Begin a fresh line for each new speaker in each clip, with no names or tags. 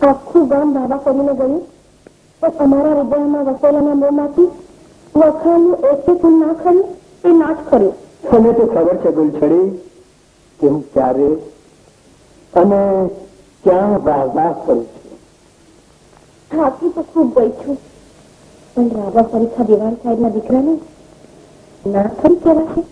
આખું ગામ બાબા કરીને ગયું પણ અમારા હૃદયમાં વસેલાના મોંમાંથી વખાણનું એક ફૂલ ના ખર્યું એ ના જ ખર્યું.
તને તો ખબર છે ગુલછડી કે હું ક્યારે અને ક્યાં વાહ કરું છું.
થાકી તો ખૂબ ગઈ છું પણ રાબા પરીક્ષા દિવાન સાહેબના દીકરાને ના ખરી કહેવાશે.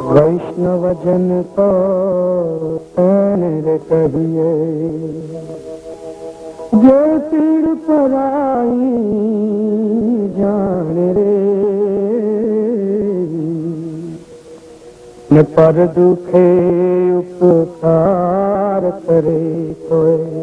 વૈષ્ણવજન તો તેને કહીએ જો પીડ પરાઈ જાણ રે ને પર દુખે ઉપકાર કરે કોઈ.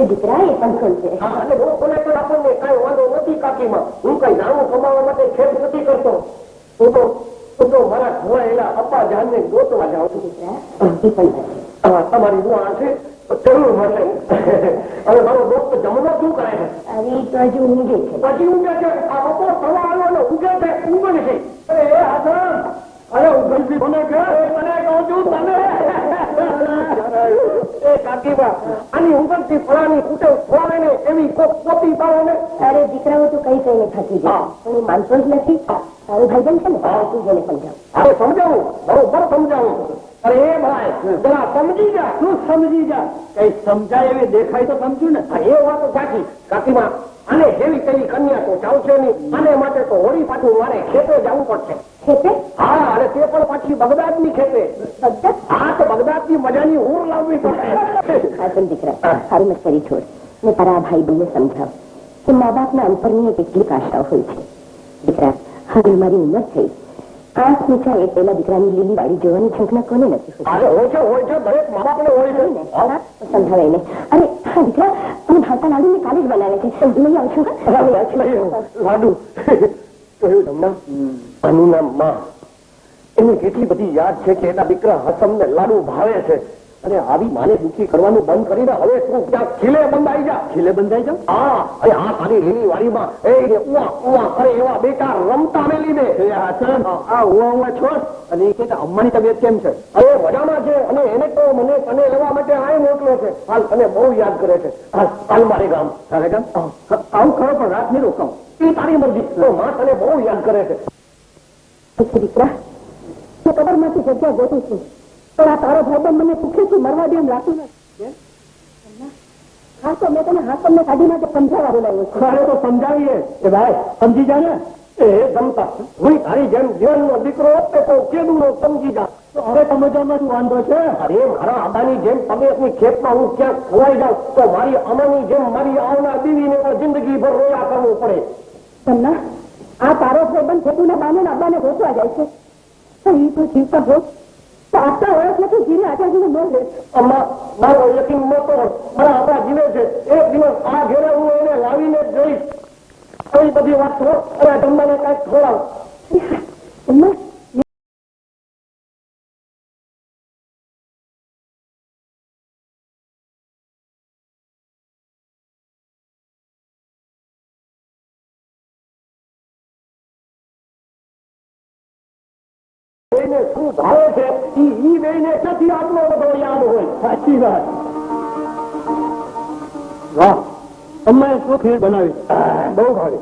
દીકરા એ પણ ખોલશે.
આપણને કઈ વાંધો નથી કાકીમાં. હું કઈ નાણું કમાવા માટે ખેત નથી કરતો. હું તો મારા ખોવાયેલા અપ્પા જાનને ગોતવા જાઉં છું. તમારી બુઆ છે જરૂર મળે. હવે મારો દોસ્ત જમનો શું કરે છે?
હજુ ઊંઘે છે.
પછી ઊંઘે છે. આ બપોર થવા આવ્યો ઊંઘે છે. ઊંઘે છે. અરે એ હાથમ અરે ઊંઘી મને કહું છું તમે કાકીમાં આની ઉપરથી ફળાની કુટે ફોડે ને એવી કોપી પાડો ને.
અરે દીકરાઓ તો કઈ કઈને થાકી જાય પણ એ માનતો જ નથી. તારું ભાઈબંધ છે ને તું જેને સમજાવ.
અરે સમજાવું બરોબર સમજાવું. અરે એ ભાઈ જરા સમજી જા. તું સમજી જા.
કઈ સમજાય એવી દેખાય તો સમજુ ને.
એ વાત સાચી કાકીમાં. આને જેવી તેવી કન્યા તો ચાલશે નહીં. આને માટે તો હોળી પાછું મારે ખેતે જવું પડશે.
ખેતે?
હા અને તે પણ પાછી બગદાદ ની ખેતે. હા તો બગદાદ ની મજાની ઊર લાવવી પડશે.
દીકરા સારી મસ્કરી છોડ ને તારા ભાઈ બહેને સમજાવ કે મા બાપના અંતરની કેટલીક આશાઓ હોય છે. દીકરા હવે મારી ઉંમર થઈ. આંખ નીચાય પેલા દીકરાની લીલી વાડી જોવાની ઝંખના કોને નથી હોતી?
હોય છે દરેક મા બાપ ને હોય છે ને.
સમજાવે એને. અરે હા દીકરા અમે ભાવતા લાડુ ને કાલે જ બનાવે છે. લઈ આવશું.
લાડુ કહ્યું તમને આનું નામ માં. એની કેટલી બધી યાદ છે કે એના દીકરા હસમ ને લાડુ ભાવે છે. અને આવી માને દુઃખી કરવાનું બંધ કરીને હવે તું ત્યાં ખીલે બંધાઈ જા.
ખીલે બંધાઈ જાવ?
હા અરે આ તારી લીલી વાડીમાં એ ઉવા ઉવા કરે એવા બેટા રમતા મેલી દે.
આ ઉવા છોડ. અને એ કે અમ્માની તબિયત કેમ છે?
અરે મજામાં છે. અને એને તો મને તને લેવા માટે આ મોકલો છે. હાલ તને બહુ યાદ કરે છે. હાલ મારે ગામ.
તારે ગામ આવું ખરો પણ રાત નહીં રોકાવું.
એ તારી મરજી. તો માં તને બહુ યાદ કરે છે.
દીકરા હું કબર માંથી જગ્યા ગોતું છું પણ આ તારો ભાઈબંધ મને પૂછે છે મરવા દે એમ લાગતું નથી. હા તો મેં તને હાથમને કાઢી માટે સમજાવવા બોલાવ્યો છું.
અરે તો સમજાવીએ એ ભાઈ સમજી જા ને. એ જમતા હું તારી જેમ જીવનનો દીકરો હોત તો કેદું નો સમજી જા.
હવે સમજવામાં શું વાંધો છે?
અરે મારા આબાની જેમ તબિયતની ખેતમાં હું ક્યાંક ખોવાઈ જાઉં તો મારી અમાની જેમ મારી આવનાર બીવીને પણ જિંદગીભર રોયા કરવું પડે.
તમને આ તારો ભાઈબંધ ખેતુના બાને આબાને ગોતવા જાય છે તો એ તો જીવતા હોત તો આટલા વર્ષ નથી જીરે આચાર્યને ન લે.
અમ્મા મારો યકીન નતો. મારા આપણા જીવે છે. એક દિવસ આ ઘેરે હું એને લાવીને જ જોઈશ. કઈ બધી વાત છો. અરે જમવાને કઈક ખોલાવ. શું ભાવે છે ઈ બેને નથી આટલો બધો યાદ હોય.
સાચી વાત. વાહ અમ્મા શું ખીર બનાવી.
બહુ ભાવે.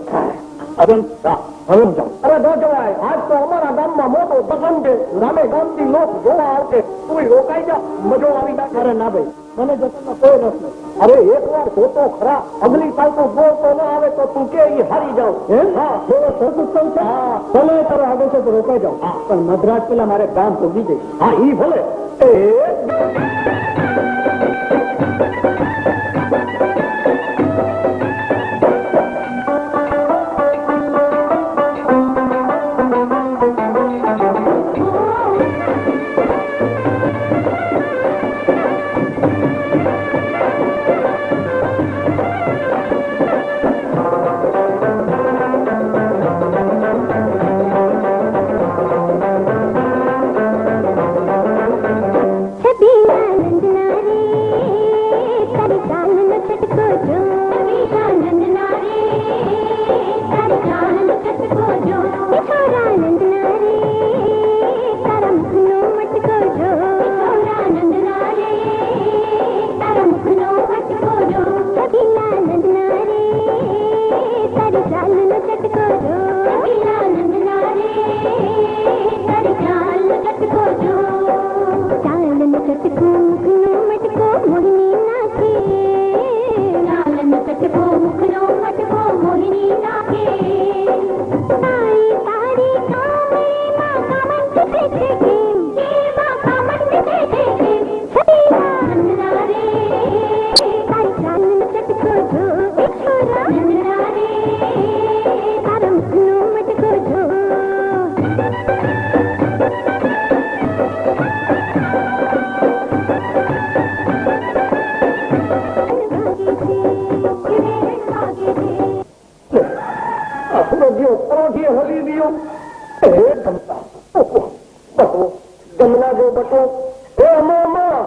હવે જાઓ.
અરે ન જવાય. આજ તો અમારા ગામમાં મોટો પ્રસંગ છે. ગામે ગામથી લોક જોવા આવશે. તું રોકાઈ જા. મજો આવી જાય.
અરે ના ભાઈ મને જતો કોઈ રસ નથી.
અરે એક વાર જોતો ખરા. અગલી સાલ તો ગોળ તો ના આવે તો તું કે ઈ હારી જાવ.
હા ઉત્સવ છે. હા ભલે તારો આગળ છે તો રોકાઈ જાવ. પણ મદ્રાસ પેલા મારે ગામ પહોંચી જઈશ.
હા ઈ ભલે. જમના જો બટો એ અમામાં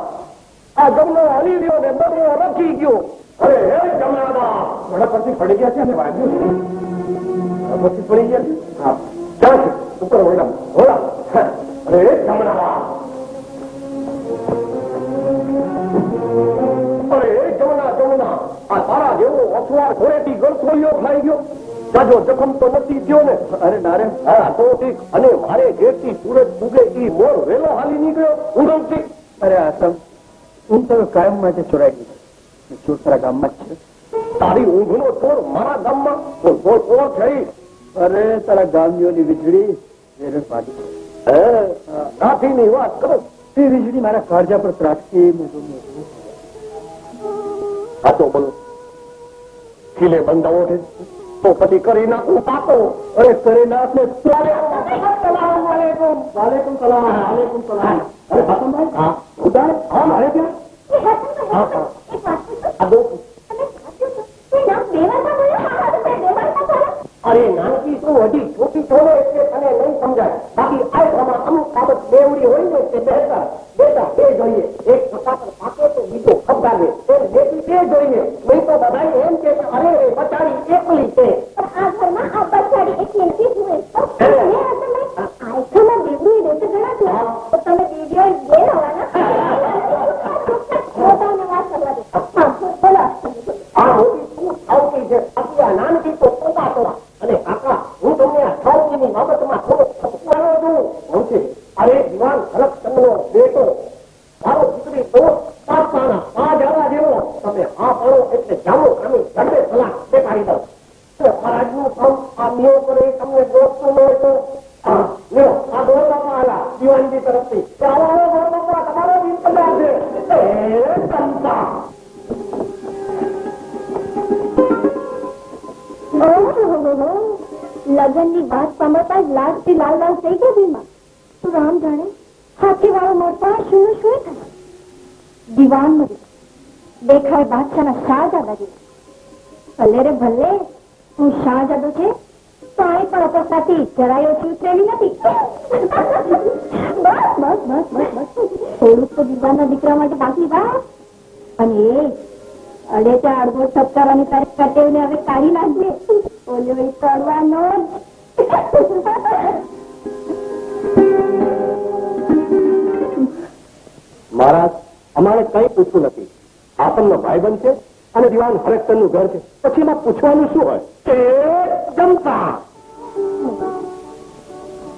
આ જમનો હલી ગયો ને બટવો રખી ગયો. અરે હે જમનાબા ઘોડા પરથી પડી ગયા છે અને વાગ્યું છે. પછી પડી ગયા છે. હા ચાલ ઉપર હોડા હોડા. અરે જમનાબા અસવાર ઘોડેથી ગળથોલિયો ખાઈ ગયો. જાજો જખમ તો નથી થયો ને?
અરે નારે,
હા તો ઠીક. અને મારે જેટલી સુરત ઉગે ઈ મોર વેલો હાલી નીકળ્યો ઊંઘમથી.
અરે આસમ, હું તો કાયમ માટે ચોરાઈ ગઈ. ચોર તારા ગામમાં જ છે.
તારી ઊંઘનો ચોર મારા ગામમાં? તો ચોર થઈ.
અરે તારા ગામની વીજળી વેરણ પાડી છે.
કાઠીની વાત કરો.
એ વીજળી મારા કાળજા પર ત્રાટકી.
આ તો બોલો ખીલે બંધાવો છે તો પછી કરી નાખું પાકો.
અરે કરી નાખ ને.
વાલેકુમ સલામ. અરે હાસમભાઈ, હા ઉદાર. હા મારે ત્યાં હા હા આ દો. અરે નાનકી તું હજી છોટી છો ને એટલે તને નહીં સમજાય. બાકી આ પ્રમાણ અમુક બાબત બેવડી હોય ને તે બેટા બે જોઈએ. એક છોટા પર પાકે તો બીજો ખબડાવે. બેટી બે જોઈએ. નહીં તો બધા એમ કે અરે બચારી એકલી છે.
આ ઘરમાં આ બચાડી એકલી નથી જુએ તો આઈથમાં દીકરી દેશે ઘણા છે તો તમે વિડિયો બે હોવાના પોતાને વાત કરવા દે. હા બોલો.
આ મોટી તું આવતી છે. બાકી આ નાનકી તો પોતા તોડા. અને કાકા હું તમને આ છાવકીની બાબતમાં થોડો ખપવાનો છું. હું છે અરે દિવાન હરકચંદનો બેટો મારો દીકરી દોસ્ત પાસવાના 5 જેવો. તમે આ પડો એટલે જામો કામી ઝડપે સલાહ દેખાડી દઉં. મહારાજનું કામ આ નિયો કરે તમને દોસ્તું મળે તો લ્યો આ દોરવામાં આલા દિવાનજી તરફથી તમારો બિલ પગાર છે. ચમચા
લગ્નની વાત સાંભળતા જ લાજથી લાલ લાલ થઈ ગયા ભીમા. તું રામ જાણે હાથી વાળો મોટા શું શું થયા. દીવાન મળી દેખાય બાદશાહના શાહજાદા જેવું. ભલે રે ભલે તું શાહજાદો છે તો આય પણ અપસ્તાથી જરાય ઓછી ઉતરેલી નથી. બસ બસ બસ બસ બસ થોડુંક તો દીવાનના દીકરા માટે બાકી રાખ. અને એ અડે ત્યાં અડધો ઠપકારવાની તારીખ કટેવને હવે કાઢી નાખજે. ઓલો કરવાનો
મહારાજ અમારે કઈ પૂછવું નથી. આપનનો ભાઈબંધ છે અને દિવાન હરકચંદ નું ઘર છે. પછી એમાં પૂછવાનું શું હોય? જમતા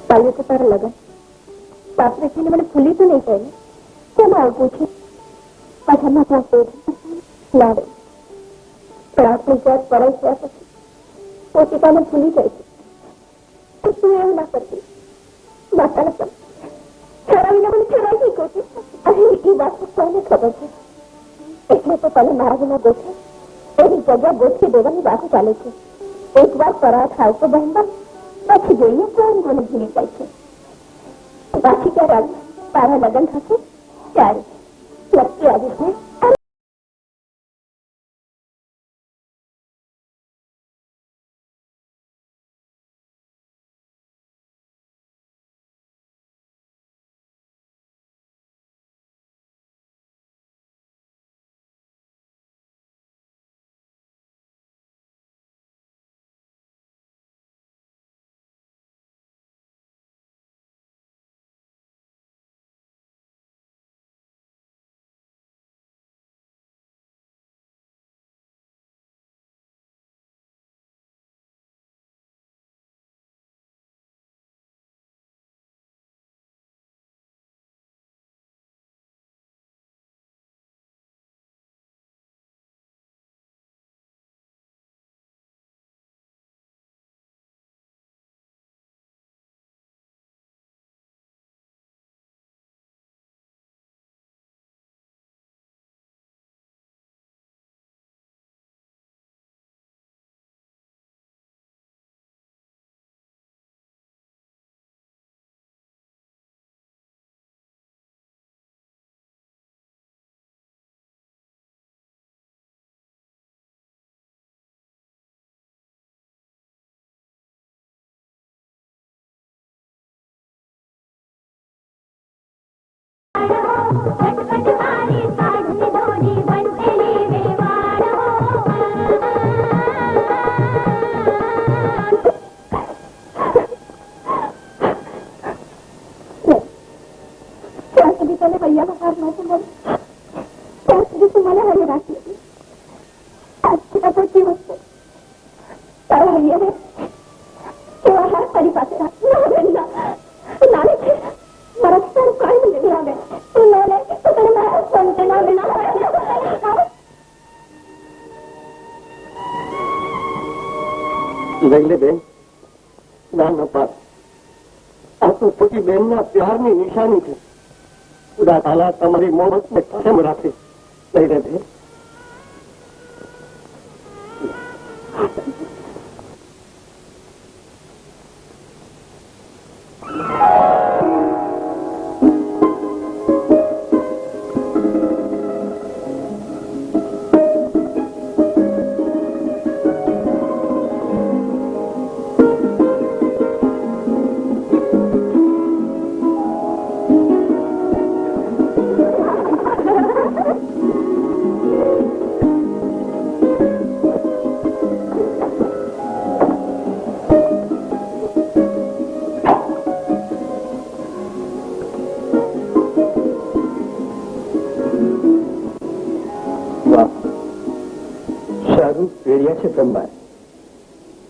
કાલે તો તારા લગન બાપરે છે ને મને ભૂલી તો નહીં જાય. કેમ આવું પૂછ્યું? પાછા માથા લાવે પણ આપણી જાત પરાઈ ગયા પછી પોતિકાને ભૂલી જાય છે. તો તું એવું ના કરતી. માતાને પણ છરાવીને મને છરાઈ ગઈ કહું છું. અને એ વાત તો કોઈને ખબર છે. એટલે તો તને મારા વિના ગોઠવે એવી જગ્યા ગોઠવી દેવાની વાતો ચાલે છે. એક વાર પરાઠ આવતો બહેનબા પછી જોઈએ કોણ કોને ભૂલી જાય છે. પાછી ક્યારે આવી તારા લગ્ન થશે ત્યારે નક્કી આવીશ ને. ત્યાં સુધી તું મને હરી રાખી. આજથી પછી
લઈ લે બેન. ના ન પાસ. આ તો છોટી બહેનના પ્યારની નિશાની છે. ખુદા તાલા તમારી મોહબ્બતને કાયમ રાખે. લઈ લે બેન.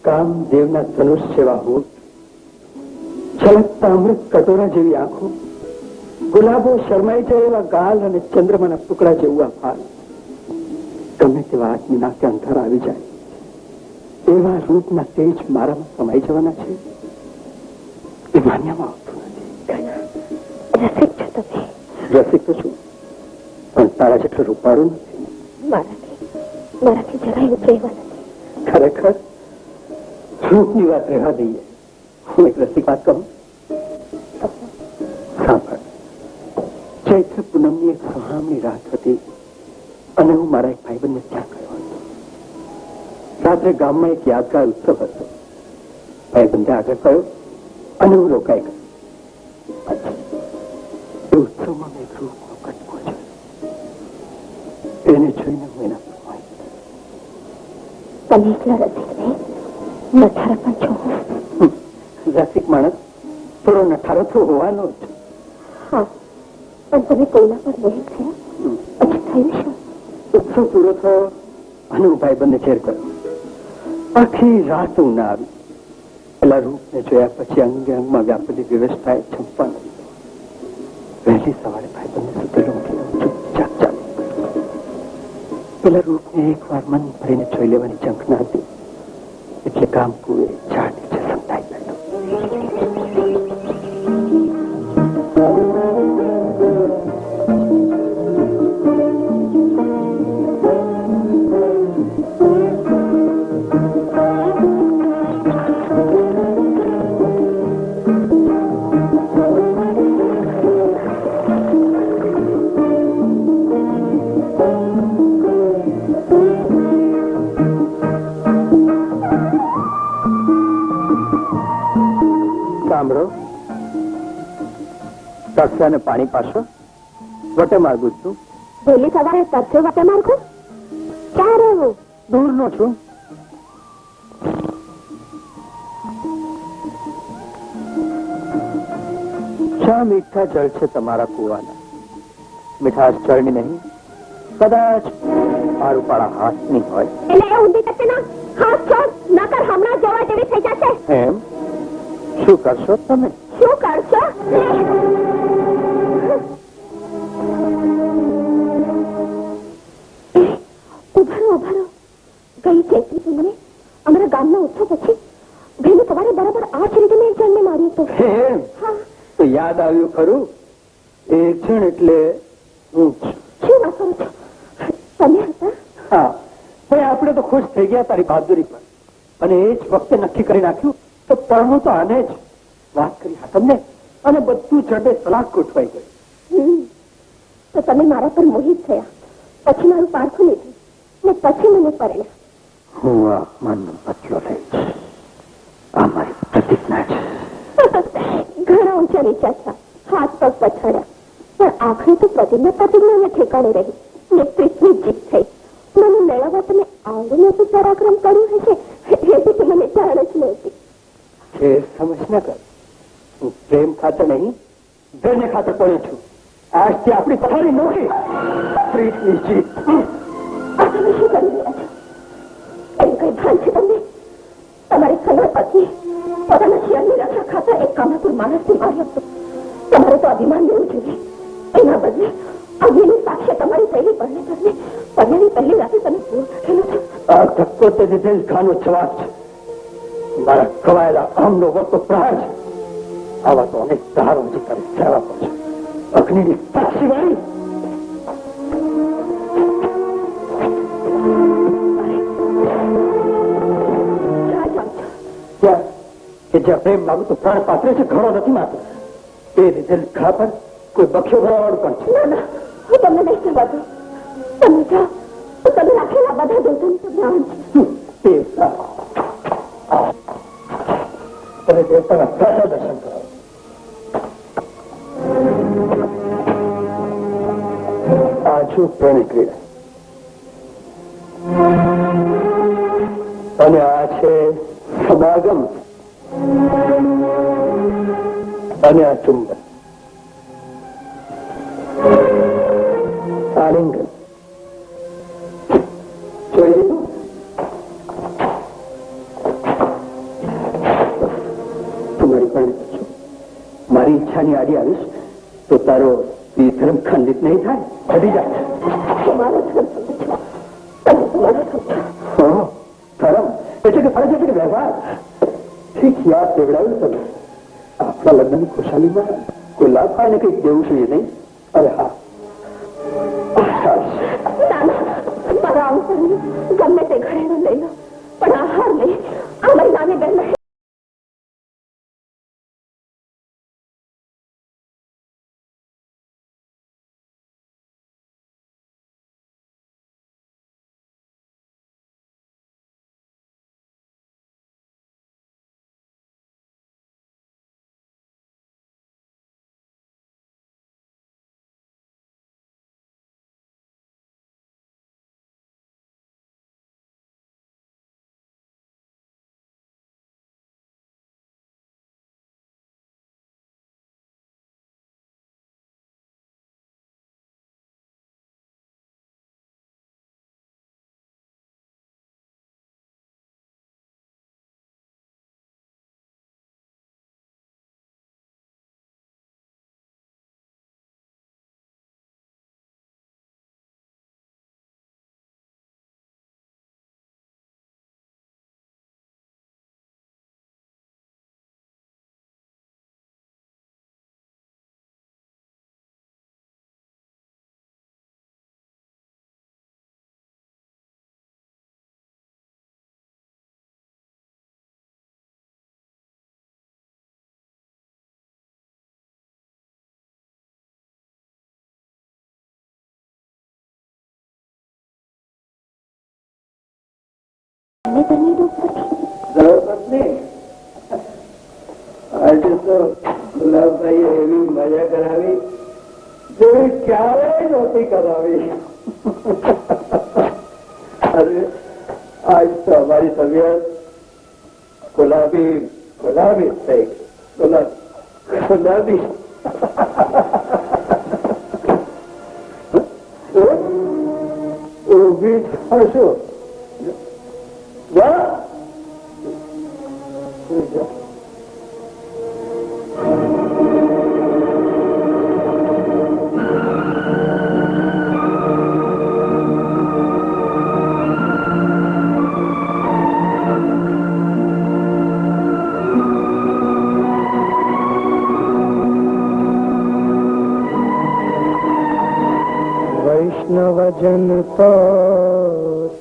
કામદેવના ધનુષ જેવા હોઠ, છલકતા અમૃત કટોરા જેવી આંખો, ગુલાબો શરમાઈ જાય એવા ગાલ અને ચંદ્રમાના ટુકડા જેવું આ ફાલ. ગમે તેવા આદમીના કે અંધાર આવી જાય એવા રૂપના તેજ મારામાં સમાઈ જવાના છે એ માન્યામાં આવતું નથી.
રસિક છો તમે?
રસિક તો છું, પણ તારા જેટલું રૂપાળું નથી.
મારાથી જરાય ઉતરેવા નથી.
ખરેખર રૂપની વાત રહેવા દઈએ. હું એક રસિક વાત કહું. સાંભળ. ચૈત્ર પૂનમની એક સુહામણી રાત હતી અને હું મારા એક ભાઈબંધને ત્યાં ગયો હતો. રાત્રે ગામમાં એક યાદગાર ઉત્સવ હતો. ભાઈબંધે આગળ ગયો અને હું રોકાઈ ગયો. એ ઉત્સવમાં મેં એક રૂપનો કટકો જોયો. એને જોઈને હું એના
તમે એટલા રસિક નહીં, નઠારા પણ છો.
રસિક માણસ થોડો નઠારો તો હોવાનો જ.
હા, પણ તમે કોઈના પર મોહિત થયા? પછી થયું શું?
ઉત્સવ પૂરો થયો અને હું ભાઈબંધને ચેર કર્યો. આખી રાત હું ના આવી. પેલા રૂપને જોયા પછી અંગે અંગમાં વ્યાપેલી વ્યવસ્થાએ ચંપા નથી. વહેલી સવારે ભાઈબંધને સુતેલો ઉઠીને ચૂપચાપ ચાલી પેલા રૂપને એક વાર મન ભરીને જોઈ લેવાની ઝંખના હતી એટલે કામ કુએ ઝાડ નીચે સંતાઈ બેઠો. તરસ્યાને પાણી પાશો? વટે માર્ગું છું.
વહેલી સવારે તરસ્યો વટે માર્ગું? ક્યાં રહેવું?
દૂર નો છું. શા મીઠા જળ છે તમારા કુવાના? મીઠાશ જળની નહીં, કદાચ પારુપાળા હાથની હોય.
એટલે એ ઊંધી કરશે ના? હાથ છોડ, નકર હમણાં જવા જેવી થઈ જશે.
એમ? શું કરશો તમે?
શું કરશો? ઉભારો. ગઈ ચૈત્રી પૂનમે અમારા ગામના ઉત્સવ પછી વહેલી સવારે બરાબર આ જ રીતે મેં એક જણને માર્યું હતું.
તો યાદ આવ્યું ખરું? એ ક્ષણ એટલે હું
શું વાત કરો છો? તમે હતા?
હા, પણ આપણે તો ખુશ થઈ ગયા તારી બહાદુરી પર અને એ જ વખતે નક્કી કરી નાખ્યું તો પરણું તો આને જ વાત કરી હા તમને અને બધું ચડે સલાહ ગોઠવાઈ ગયું.
તો તમે મારા પર મોહિત થયા, પછી મારું પારખું લીધું ને પછી મને પરણ્યા.
હું આ મનનો બદલો લઈશ. આ મારી પ્રતિજ્ઞા છે.
ઘણા ઊંચા નીચા થયા, હાથ પગ પછાડ્યા, પણ આખરે તો પ્રતિજ્ઞાને ઠેકાણે રહી ને કૃષ્ણની જીત થઈ. મને મેળવવા તમે આવડું મોટું પરાક્રમ કર્યું હશે એ તો મને જાણ જ નહોતી.
સમજ ના કર. હું પ્રેમ ખાતર નહીં, ધન્ય ખાતર પડ્યો છું. આજથી આપણી પથારી નોખી. કૃષ્ણની જીત.
આ તમે શું કરી રહ્યા છો? એમ કઈ ભાન છે તમને? તમારી ખબર પછી પોતાના શિયાળની રક્ષા ખાતર એક કામાતુર માણસને માર્યો હતો. તમારે તો અભિમાન લેવું જોઈએ. એના બદલે અગ્નિની સાક્ષી તમારી પહેલી પરણેની પહેલી રાતે તમે પૂર રાખેલો છો.
આ ધક્કો તે દીધેલ ખાનો જવાબ છે.
મારા ખવાયેલા અહમનો વસ્તુ પ્રહાર છે. આવા તો અનેક પ્રહારો હજી તારે સહેવા પડશે. અગ્નિની સાક્ષી વાળી કે જ્યાં પ્રેમ માગું તો પ્રાણ પાત્રે છે, ઘણો નથી માત્ર. એ લીધેલ ઘા પર કોઈ બખ્યો ભરાવાળું પણ છે.
ના ના, હું તમને નહીં જવા દઉં. તમે જાઓ તો તમે રાખેલા બધા દોષોનું તમને આવું
તે તમે દેવતાના સાચા દર્શન કરો. આ છું પ્રેમી ક્રીડા અને આ છે સમાગમ અને આ ચુંબન આલિંગન. જોઈ લીધું? તું મારી પાસે પૂછો. મારી ઈચ્છાની આડી આવીશ તો તારો એ ધર્મ ખંડિત નહીં થાય, વધી જાય.
તમારો ધર્મ સમજો. તમે તમારો સમજો.
ધર્મ એટલે કે ફરજ એટલે કે વ્યવહાર. ઠીક યાદ દેવડાવ્યું તમે. આપણા લગ્નની ખુશાલીમાં કોઈ લાભ થાય ને કંઈક દેવું જોઈએ નહીં? અરે હા,
મારા અવસરની ગમે તે ઘરેણું લઈ લો, પણ આહાર નહીં. અમારી નાની બહેન
આજે તો ગુલાબભાઈ એવી મજા કરાવી જેવી ક્યારેય નહોતી કરાવી. અરે આજ તો અમારી તબિયત ગુલાબી ગુલાબી થઈ ગુલાબી. ઊભી થશો. વૈષ્ણવજન તો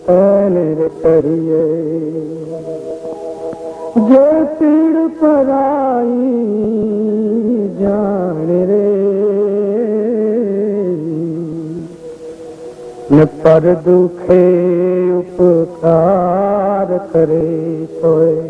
તને કરીએ જે પીડ પરાઈ જાણ રે ને પર દુખે ઉપકાર કરે તોય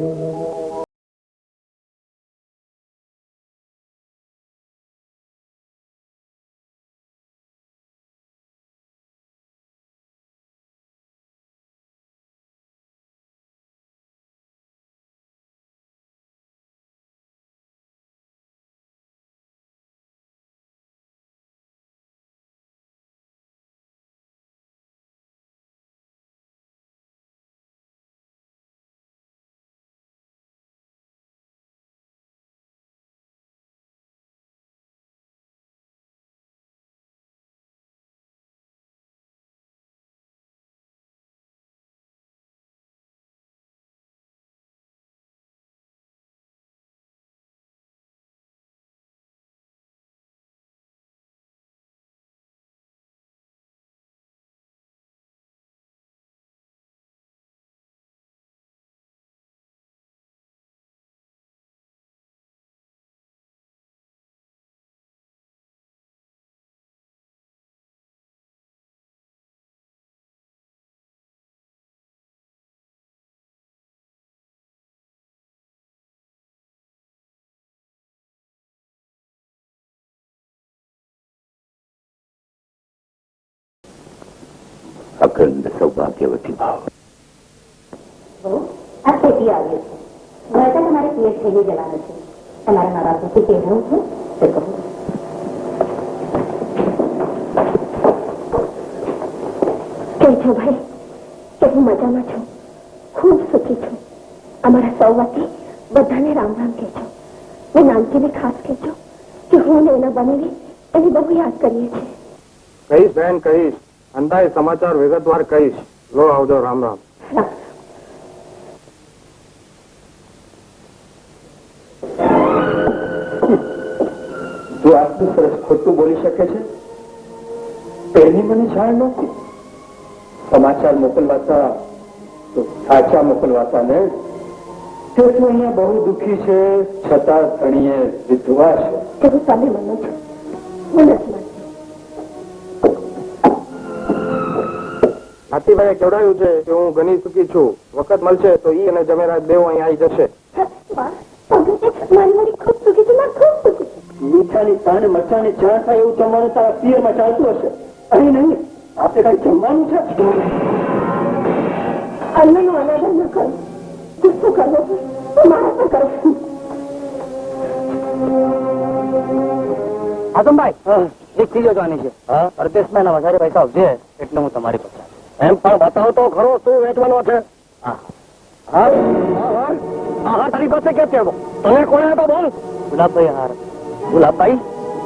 અખંડ સૌભાગ્યવતી ભાવ.
આ ખેતી આવ્યું છે, વળતા તમારે પિયર થઈને જવાનું છે. તમારા મા બાપથી કહેવું છે તો કહો.
કેમ છો ભાઈ? કે હું મજામાં છું, ખૂબ સુખી છું. અમારા સૌ વતી બધાને રામ રામ કહેજો. ને નાનકીને ખાસ કહેજો કે હું ને એના બનેલી એની બહુ યાદ કરીએ છીએ.
કહીશ બેન, કહીશ. અંદાય સમાચાર વિગતવાર કહીશ. લો આવજો. રામ રામ.
તું આટલું સરસ ખોટું બોલી શકે છે એની મને જાણ નહોતી. સમાચાર મોકલવાતા તો સાચા મોકલવાતા ને. તે તું અહીંયા બહુ દુઃખી છે છતાં ધણીએ વિધવા છે.
કે હું તમે માનો છો? હું નથી માનતી.
હાથીભાઈએ કેવડાયું છે કે હું ઘણી સુખી છું. વખત મળશે તો ઈ અને જમેરાજ બેવ અહીં આવી જશે.
મારી મારી ખૂબ સુખી છું, ખૂબ સુખી છું.
મીઠાની તાણ મરચાની ચા થાય એવું જમવાનું તારા પિયરમાં ચાલતું હશે. અહીં નહીં, આપણે કઈ જમવાનું છે.
અન્નનું અનાદર ન કરો. ગુસ્સો કરવો તો મારા પર કરો.
આદમભાઈ, એક ચીજો જોવાની છે. પરદેશમાં એના વધારે પૈસા આવશે એટલે હું તમારી પાસે એમ પણ બતાવો તો ખરો શું વેચવાનો છે. હા તારી પાસે કેમ છે? તને કોણે હતો બોલ? ગુલાબભાઈ હાર. ગુલાબભાઈ?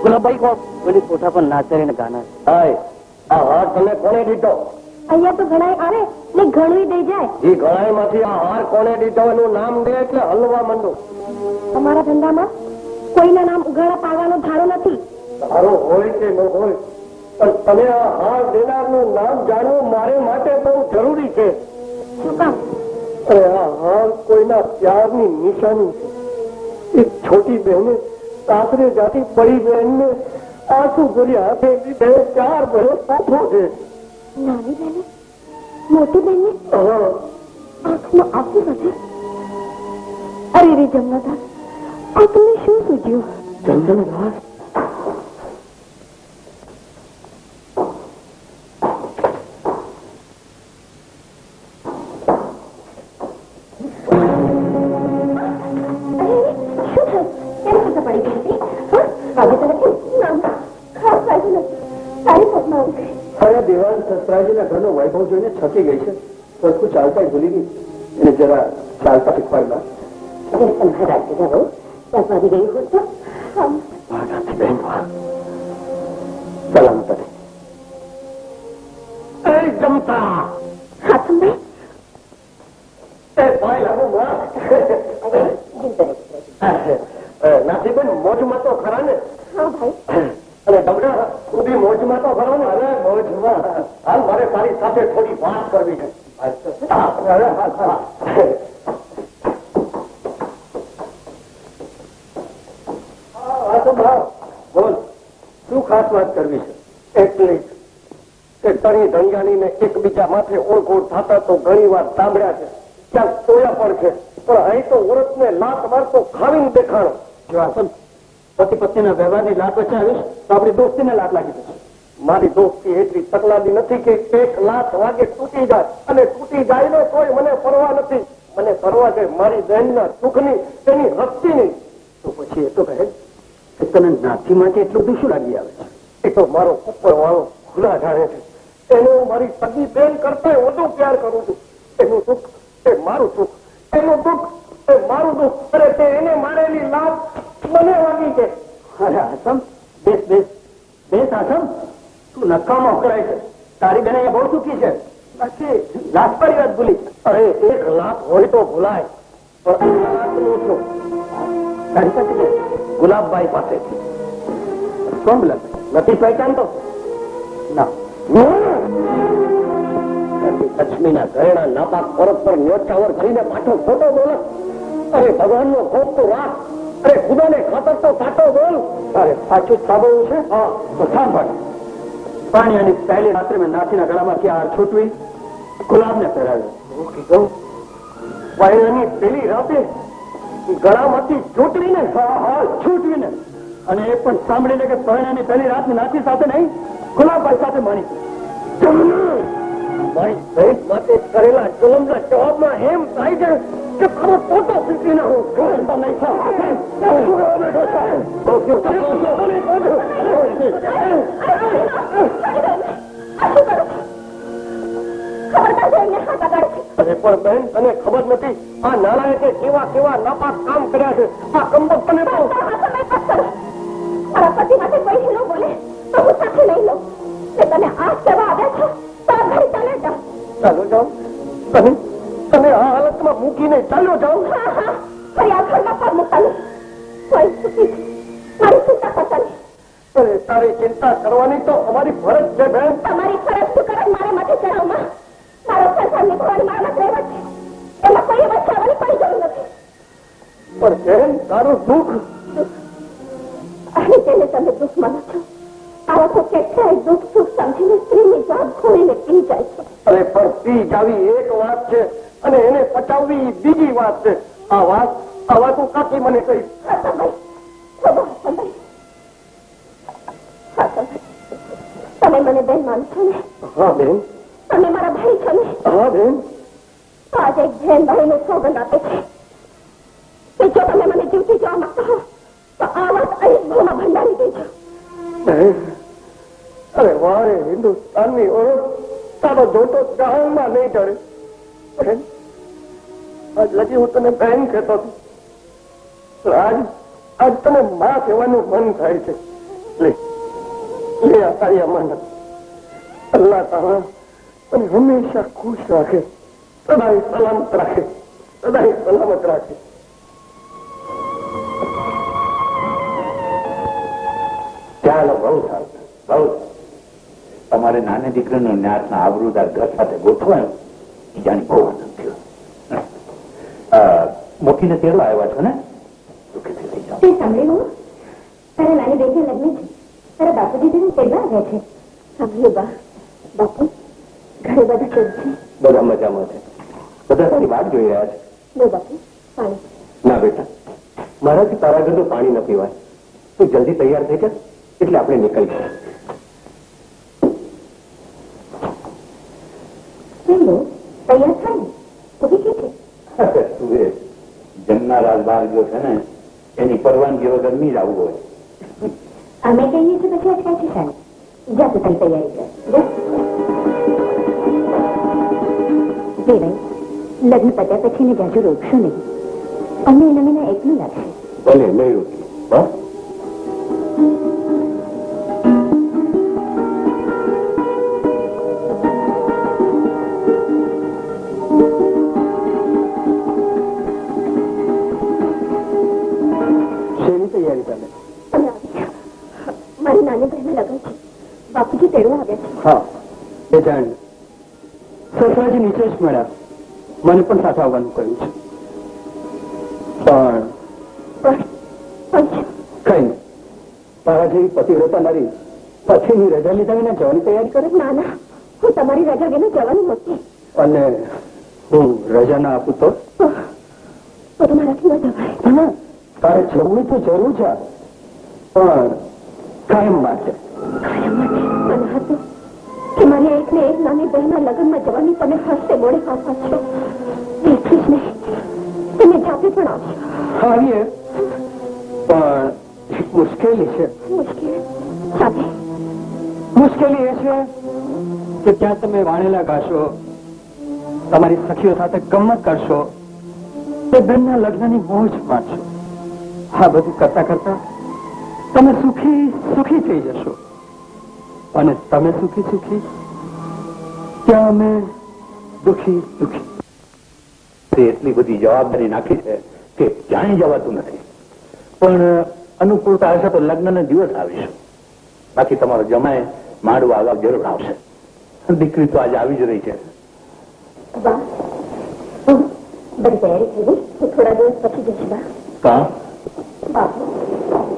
ગુલાબભાઈ કોણ? પેલી કોઠા પર નાચરીને ગાના. આ હાર તમે કોને દીધો?
અહીંયા તો ઘણા આવે ને ઘણું દઈ જાય.
એ ઘણાઈ માંથી આ હાર કોને દીધો એનું નામ દે એટલે હલવા માંડો.
અમારા ધંધામાં કોઈના નામ ઉઘાડા પાડવાનો ધારો નથી.
સારો હોય કે ન હોય પણ તમે આ હાર દેનારનું નામ જાણવું મારે માટે બહુ જરૂરી છે.
શું કામ?
અરે આ હાર કોઈના પ્યારની નિશાની છે. એક છોટી બહેને સાસરે જાતી પડી બહેનને આંસુ ભર્યા હાથે 4 વર્ષ પાછો છે.
નાની બહેને મોટી બહેનને આંખમાં આંસુ નથી. અરે રે જમનાદાસ, આ તમને શું સૂજ્યું?
જમનાદાસ ઘરનો વૈભવ જોઈને છકી ગઈ છે. સરખું ચાલતા ભૂલી ગઈ. એને જરા ચાલતા શીખવાડવા. સલામત જમતા નાસીબેન મોજમાં તો ખરા ને?
હા ભાઈ.
અને ડબડા તું બી મોજમાં તો ખરો ને? અરે મોજમાં. હાલ મારે તારી સાથે થોડી વાત કરવી છે. બોલ, શું ખાસ વાત કરવી છે? એટલી કે તણી ધણિયાની ને એકબીજા માથે ઓળખોળ થતા તો ઘણી વાર સાંભળ્યા છે. ક્યાંક તોયા પણ છે, પણ અહીં તો ઓળખ ને લાત મારતો ખાવીને દેખાણો. જો આસન પતિ પત્નીના વ્યવહારની લાત વચ્ચે આવીશ તો આપણી દોસ્તીને લાત લાગી જશે. મારી દોસ્તી એટલી તકલાદી નથી કે એક લાત વાગે તૂટી જાય, અને તૂટી જાય ને તોય મને પરવા નથી. મને પરવા છે મારી બહેનના સુખની, તેની હસ્તીની. તો પછી એ તો કહે કે તને નાથીમાંથી એટલું બધું શું લાગી આવે છે? એ તો મારો ઉપર વાળો ખુલ્લા જાણે છે. એને હું મારી સગી બેન કરતા વધુ પ્યાર કરું છું. એનું સુખ એ મારું સુખ, એનું દુઃખ એ મારું દુઃખ. અરે તે એને મારેલી લાત મને વાગી છે. અરે આસમ, બેસ બેસ બેસ. આસમ, તું નકામો કરાય છે. તારી બેન એ બહુ સુખી છે. બાકી લાભકારી વાત ભૂલી. અરે એક લાખ હોય તો ભૂલાય, પણ લાખનું છું તારી પાસે ગુલાબભાઈ પાસે. કોણ ગુલાબ? નથી પહેચાનતો? ના. લક્ષ્મીના ઘરેણા નાપાક પરત પર ન્યોચાવર કરીને પાછો ખોટો બોલ. અરે ભગવાનનો ખોટ તો રાખ. અરે ખુદાને ખાતર તો સાચો બોલ. અરે સાચું જ સાંભળવું છે? હા તો સાંભળ. પાણીયાની પહેલી રાત્રે મેં નાથીના ગળામાંથી હાર છૂટવી, ગુલાબને પહેરાવ્યો. પાણીયાની પહેલી રાતે ગળામાંથી છૂટવીને, હા છૂટવીને, અને એ પણ સાંભળીને કે પાણીયાની પહેલી રાતની નાથી સાથે નહીં, ગુલાબભાઈ સાથે મળી. મારી ભેટ માટે કરેલા જુલમના જવાબમાં એમ થાય છે કે તારો પોતો પીટી ના હું અરે પણ બહેન તને ખબર નથી આ નારાયણે કેવા કેવા નાપાક કામ કર્યા છે. આ કંબક તને તો
મારા પતિ માટે કોઈ ન બોલે તો હું સાથે નહીં લઉં. તમે આ કહેવા આવ્યા છો તો આ ઘરે ચાલે જાઓ.
ચાલો જાઓ. તમે આ હાલતમાં મૂકીને ચાલ્યો જાઓ.
હા હા ફરી આ ઘરમાં પગ મૂકાલું. કોઈ સુખી છે મારી ચિંતા કરતા નહીં.
અરે તારી ચિંતા કરવાની તો અમારી ફરજ છે બેન.
તમારી ફરજ શું કરે મારે માથે ચડાવમાં. મારો સંસાર નિભાવવાની મારા મત રહેવા છે. એમાં કોઈ વચ્ચે આવવાની કોઈ જરૂર નથી.
પણ બેન તારું દુઃખ
અને તેને તમે દુઃખ માનો છો. આવા તો કેટલાય દુઃખ સુખ સમજીને સ્ત્રીની જાત ખોલીને પી જાય છે.
અરે પણ પી જાવી એક વાત છે અને એને પચાવવી બીજી વાત છે. આ વાત તું કાકી મને કહી.
તમે મને બેન માનો છો ને?
હા બેન.
તમે મારા ભાઈ છો ને?
હા બેન.
તો આજે એક બેન ભાઈને સોગંદ આપે છે કે જો તમે મને જીવતી જોવા માંગતા હો તો આ વાત અહીં ભૂમાં ભંડારી દેજો.
અરે વારે હિન્દુસ્તાનની ઓળખ તારો જોતો જહાંમાં નહીં ચડે. આજ લગી હું તને બહેન કહેતો હતો. આજ તને માં કહેવાનું મન થાય છે. લે આ તારી અમાનત. અલ્લાહ તારા તને હંમેશા ખુશ રાખે, સદાય સલામત રાખે, સદાય સલામત રાખે.
ચાલો બહુ સારું, બહુ તમારે નાની દીકરીનો ન્યાસના આબરૂદાર ઘર સાથે ગોઠવાયો એ જાણી બહુ આનંદ થયો. મોટીને તેડવા આવ્યા છો ને? દુઃખીથી થઈ જાઓ.
તે સાંભળ્યું તારા નાની બેટી લગ્ન છે. તારા બાપુજી તેને તેડવા આવ્યા છે. સાંભળ્યું બા? બાપુ ઘરે બધા કેમ છે?
બધા મજામાં છે. બધા તારી વાત જોઈ રહ્યા છે.
લો બાપુ પાણી.
ના બેટા, મારાથી તારા ઘરનું પાણી ન પીવાય. તું જલ્દી તૈયાર થઈ જા એટલે આપણે નીકળી જાય.
લો તૈયાર થાય તો કે છે
સુરેશ જમના રાજભાર જો છે ને એની પરવાનગી વગર નહીં જ આવવું હોય.
અમે કહીએ છીએ પછી અટકાય છે સાહેબ. જા તું તારી તૈયારી કર. લગ્ન પત્યા પછી ને જાજુ રોકશો નહીં. અમને એના વિના એકલું લાગશે.
ભલે નહીં રોકી. બસ
મારી નાની બહેન લગન છે. બાપુજી તેડવા આવ્યા છે.
હા એ જાણ. સસરાજી નીચે જ મળ્યા. મને પણ સાથે આવવાનું કહ્યું છે. પણ કઈ નહીં. તારા જેવી પતિવ્રતા નારી પછીની રજા લીધા વિના જવાની તૈયારી કરે.
ના ના, હું તમારી રજા વિના જવાની નથી.
અને હું રજા ના આપું તો
મારાથી ન જવાય.
તારે જવું તો જરૂર છે, પણ કાયમ માટે.
મને હતું કે મારી એક ને એક નાની બહેનના લગ્નમાં જવાની તમે હસ્તે મોડે પાછા છો. એટલી જ નહીં, તમે જાતે પણ આવશો.
આવીએ, પણ મુશ્કેલી છે. મુશ્કેલી એ છે કે ત્યાં તમે વાણેલા ગાશો, તમારી સખીઓ સાથે ગમત કરશો, તે બેનના લગ્નની મોજ માણશો. આ બધું કરતા કરતા તમે સુખી થઈ જશો, અને તમે સુખી ત્યાં અમે દુખી.
એટલી બધી જવાબદારી નાખી છે કે ક્યાંય જવાતું નથી. પણ અનુકૂળતા હશે તો લગ્નનો દિવસ આવીશું. બાકી તમારો જમાય માંડવા આવવા જરૂર આવશે. દીકરી તો આજે આવી જ રહી છે.
બધી તૈયારી થઈ ગઈ. હું થોડા દિવસ પછી જઈશ. બાપુ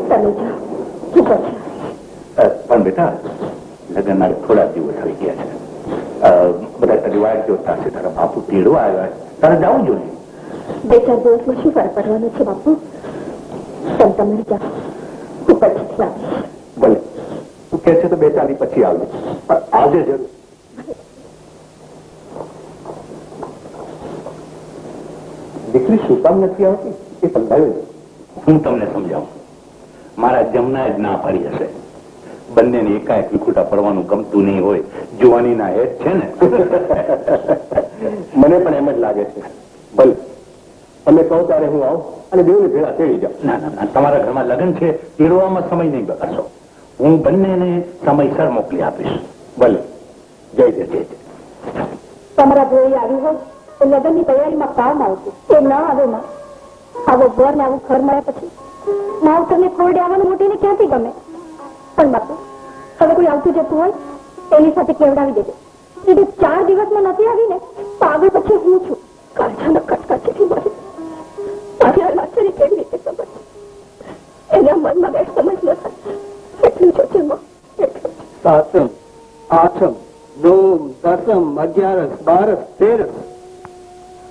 તમે જાઓ, હું પછી.
પણ બેટા લગ્નના થોડા દિવસ આવી ગયા છે. બધા રિવાજ જોતા છે. તારા બાપુ તેડવા આવ્યા છે, તારે જવું જોઈએ.
2-4 દિવસમાં શું ફરક પડવાનો છે બાપુ? તમે જાઓ, હું પછીથી આવીશ.
ભલે તું કે છે તો 2-4 દી પછી આવીશ, પણ આજે જરૂર. દીકરી શું કામ નથી આવતી એ સમજાવ્યું.
હું તમને સમજાવું. મારા જમના જ ના પાડી હશે. બંનેને એકાએક વિખૂટા પડવાનું ગમતું નહીં હોય. જુવાનીના હેત છે ને.
મને પણ એમ જ લાગે છે. ભલે તમે કહો ત્યારે હું આવું અને બેઉને ભેળા તેડી જાઉં.
ના ના ના, તમારા ઘરમાં લગ્ન છે, તેડવામાં સમય નહીં બગાડશો. હું બંનેને સમયસર મોકલી આપીશ.
ભલે. જય જય જય જય.
તમારા ભાઈ આવી હોય તો લગ્નની તૈયારીમાં કામ આવતું એ ના આવે માં. આવો ઘર ને આવું ઘર મળ્યા પછી માવતરને ખોરડે આવવાનું મોટીને ક્યાંથી ગમે? પણ બાપુ હવે કોઈ આવતું જતું હોય એની સાથે કેવડાવી દેજો. એ 4 દિવસમાં નથી આવી ને તો આગળ પછી હું છું. કાળજાના કટકાથી મળી મારી આ લાચારી કેવી રીતે સમજ? એના મનમાં બે સમજ ન થાય એટલું જોજે માં.
સાતમ, આઠમ, નોમ, દસમ, 11, 12, 13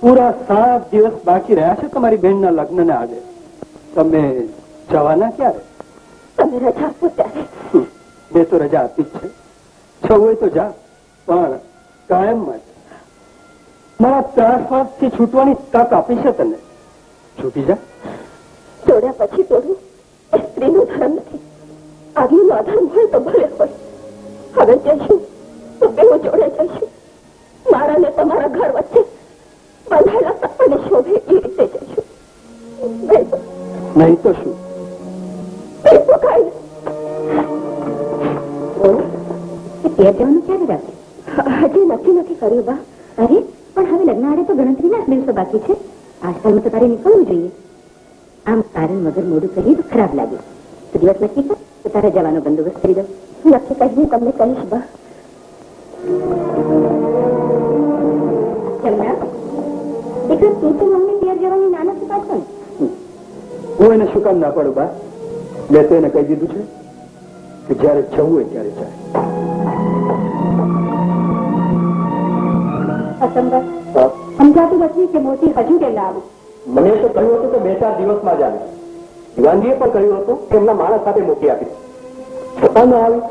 પૂરા 7 દિવસ બાકી રહ્યા છે તમારી બહેનના લગ્નને આજે. તમે જવાના ક્યારે?
તમે રજા આપો ત્યારે.
મેં તો રજા આપી જ છે. જવું હોય તો જા, પણ કાયમ માટે. મારા ત્રાસવાદથી છૂટવાની તક આપી છે તને. છૂટી જા.
જોડ્યા પછી તોડવું એ સ્ત્રીનો ધર્મ નથી. આગલું આધાર હોય તો ભલે હોય. હવે જઈશું તો બેઉ જોડે જઈશું. મારા ને તમારા ઘર વચ્ચે બંધાયેલા સપને શોભે એ રીતે જઈશું.
નહીં તો શું?
પેટો ખાઈ
તેર જવાનું ક્યારે રાખે?
હજી નથી કર્યું બા.
અરે પણ હવે લગ્ન આડે તો ગણતરીના જ દિવસો બાકી છે. આજકાલમાં તો તારે નીકળવું જોઈએ. આમ કારણ વગર મોડું કરીએ તો ખરાબ લાગે. તો દિવસ નક્કી કર તો તારે જવાનો બંદોબસ્ત કરી દઉં.
નક્કી કરીને તમને કહીશ બા.
જમના દીકરા તું તો મમ્મી પિયર જવાની ના નથી પાડતો ને?
હું એને શું કામ ના પાડું બા? મેં તો એને કહી દીધું છે કે જયારે જવું હોય ત્યારે જાય.
સમજાતું નથી કે મોતી હજુ કે ના આવી.
મને તો કહ્યું હતું કે 2-4 દિવસમાં જ આવે. દિવાનજીએ પણ કહ્યું હતું કે એમના માણસ સાથે મોકલી આપી. છતાં ન આવી.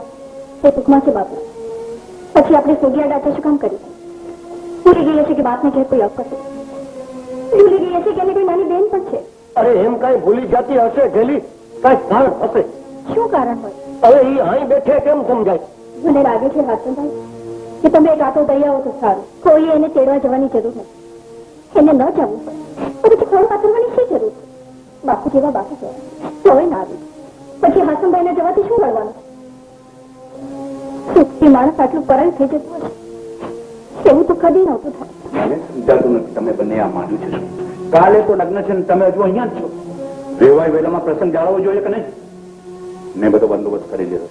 એ ટૂંકમાં છે બાપુ. પછી આપણે સોગિયા ડાચા શું કામ કરી? ભૂલી ગઈ હશે કે બાપને ઘેર કોઈ અવકર છે. ભૂલી ગઈ હશે કે એની કોઈ નાની બેન પણ છે.
અરે એમ કઈ ભૂલી જતી હશે ગેલી? કઈ કારણ હશે.
શું કારણ હોય?
હવે એ અહીં બેઠે કેમ સમજાય?
મને લાગે છે હાસનભાઈ કે તમે એક આટો દઈ આવો તો સારું. કોઈ એને તેડવા જવાની જરૂર નથી. એને ન જવું હોય તો પછી ખોળ પાથરવાની શી જરૂર છે? બાપુ જેવા બાપુ છે તોય ના આવી. પછી હાસનભાઈને જવાથી શું મળવાનું? સુખી માણસ આટલું પરલ થઈ જતું હશે એવું તો કદી નહોતું થાય.
મને સમજાતું નથી તમે બંને આ માંડ્યું છે શું? કાલે તો લગ્ન છે ને તમે હજુ અહીંયા જ છો. વેવાય વેલામાં પ્રસંગ જાળવવો જોઈએ કે નહીં? મેં બધો બંદોબસ્ત કરી લીધો.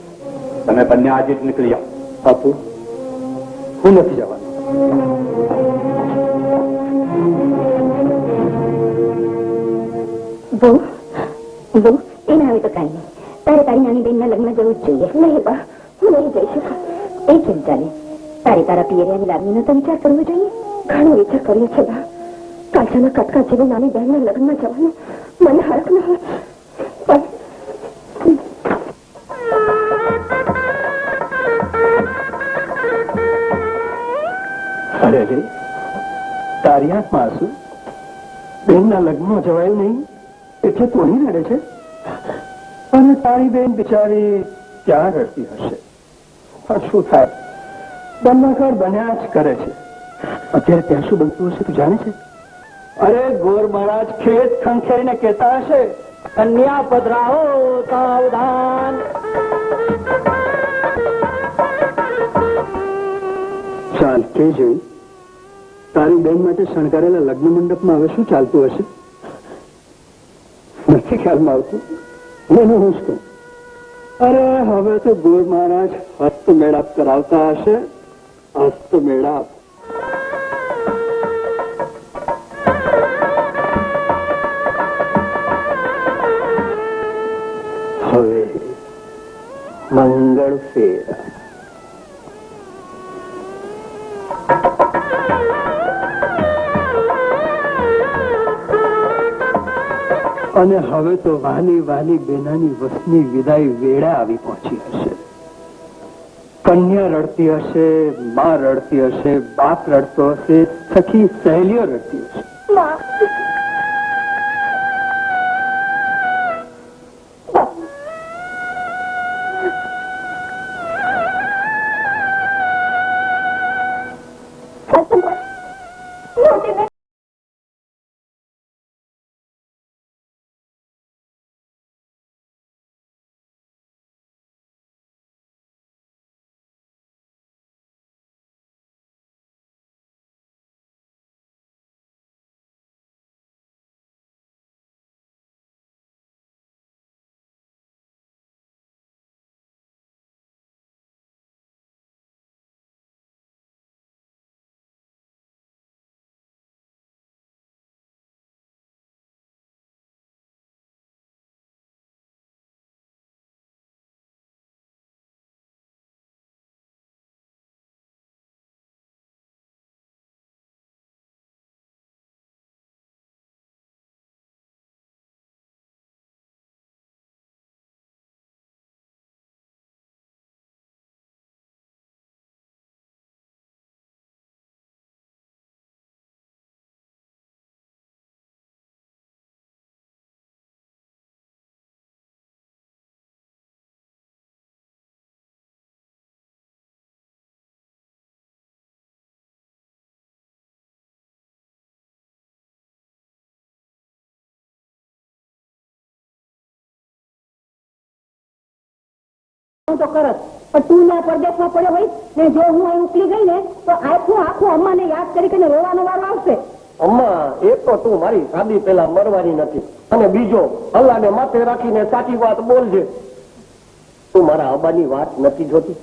તમે બંને આજે જ નીકળી આવો.
બાપુ હું નથી જવાનું.
બહુ એ ના આવે તો કાંઈ નહીં. તારે તારી નાની બેનના લગ્ન જવું જ જોઈએ.
નહીં બા હું નહીં જઈ શકું.
એ કેમ ચાલે? તારે તારા પિયરિયાની લાગણીનો તો વિચાર કરવો જોઈએ.
ઘણો વિચાર કર્યો છે બા. કાળજાના કટકા જેવી નાની બહેનના લગ્નમાં જવાનું મને હરખ ન હોય.
અરે અરે તારી આંખમાં આંસુ? બેનના લગ્નમાં જવાયું નહીં એટલે તું અહીં રડે છે? અને તારી બેન બિચારી ક્યાં રડતી હશે? પણ શું થાય, બંને ઘર બન્યા જ કરે છે. અત્યારે ત્યાં શું બનતું હશે તું જાણે છે? અરે ગોર મહારાજ ખેત ખંખેરીને કહેતા હશે, કન્યા પધરાવો સાવધાન. ચાલ કે જોઈ તારી બેન માટે શણગારેલા લગ્ન મંડપમાં હવે શું ચાલતું હશે? નથી ખ્યાલમાં આવતું. મને હું જ કહું. અરે હવે તો ગોર મહારાજ હસ્ત મેળાપ કરાવતા હશે. હસ્ત મેળાપ. હવે મંગળ ફેરા. અને હવે તો વાલી વાલી બેનાની વસની વિદાય વેળા આવી પહોંચી હશે. કન્યા રડતી હશે, માં રડતી હશે, બાપ રડતો હશે, સખી સહેલીઓ રડતી હશે.
હું તો કરત, પણ તું ના પરદેશમાં પડ્યો હોય ને જો હું અહીં ઉકલી ગઈ ને તો આખું અમ્માને યાદ કરીને રોવાનો વારો આવશે.
અમ્મા, એક તો તું મારી શાદી પેલા મરવાની નથી, અને બીજો અલ્લાહને માથે રાખીને સાચી વાત બોલજે. તું મારા આબાની વાત નથી જોતી,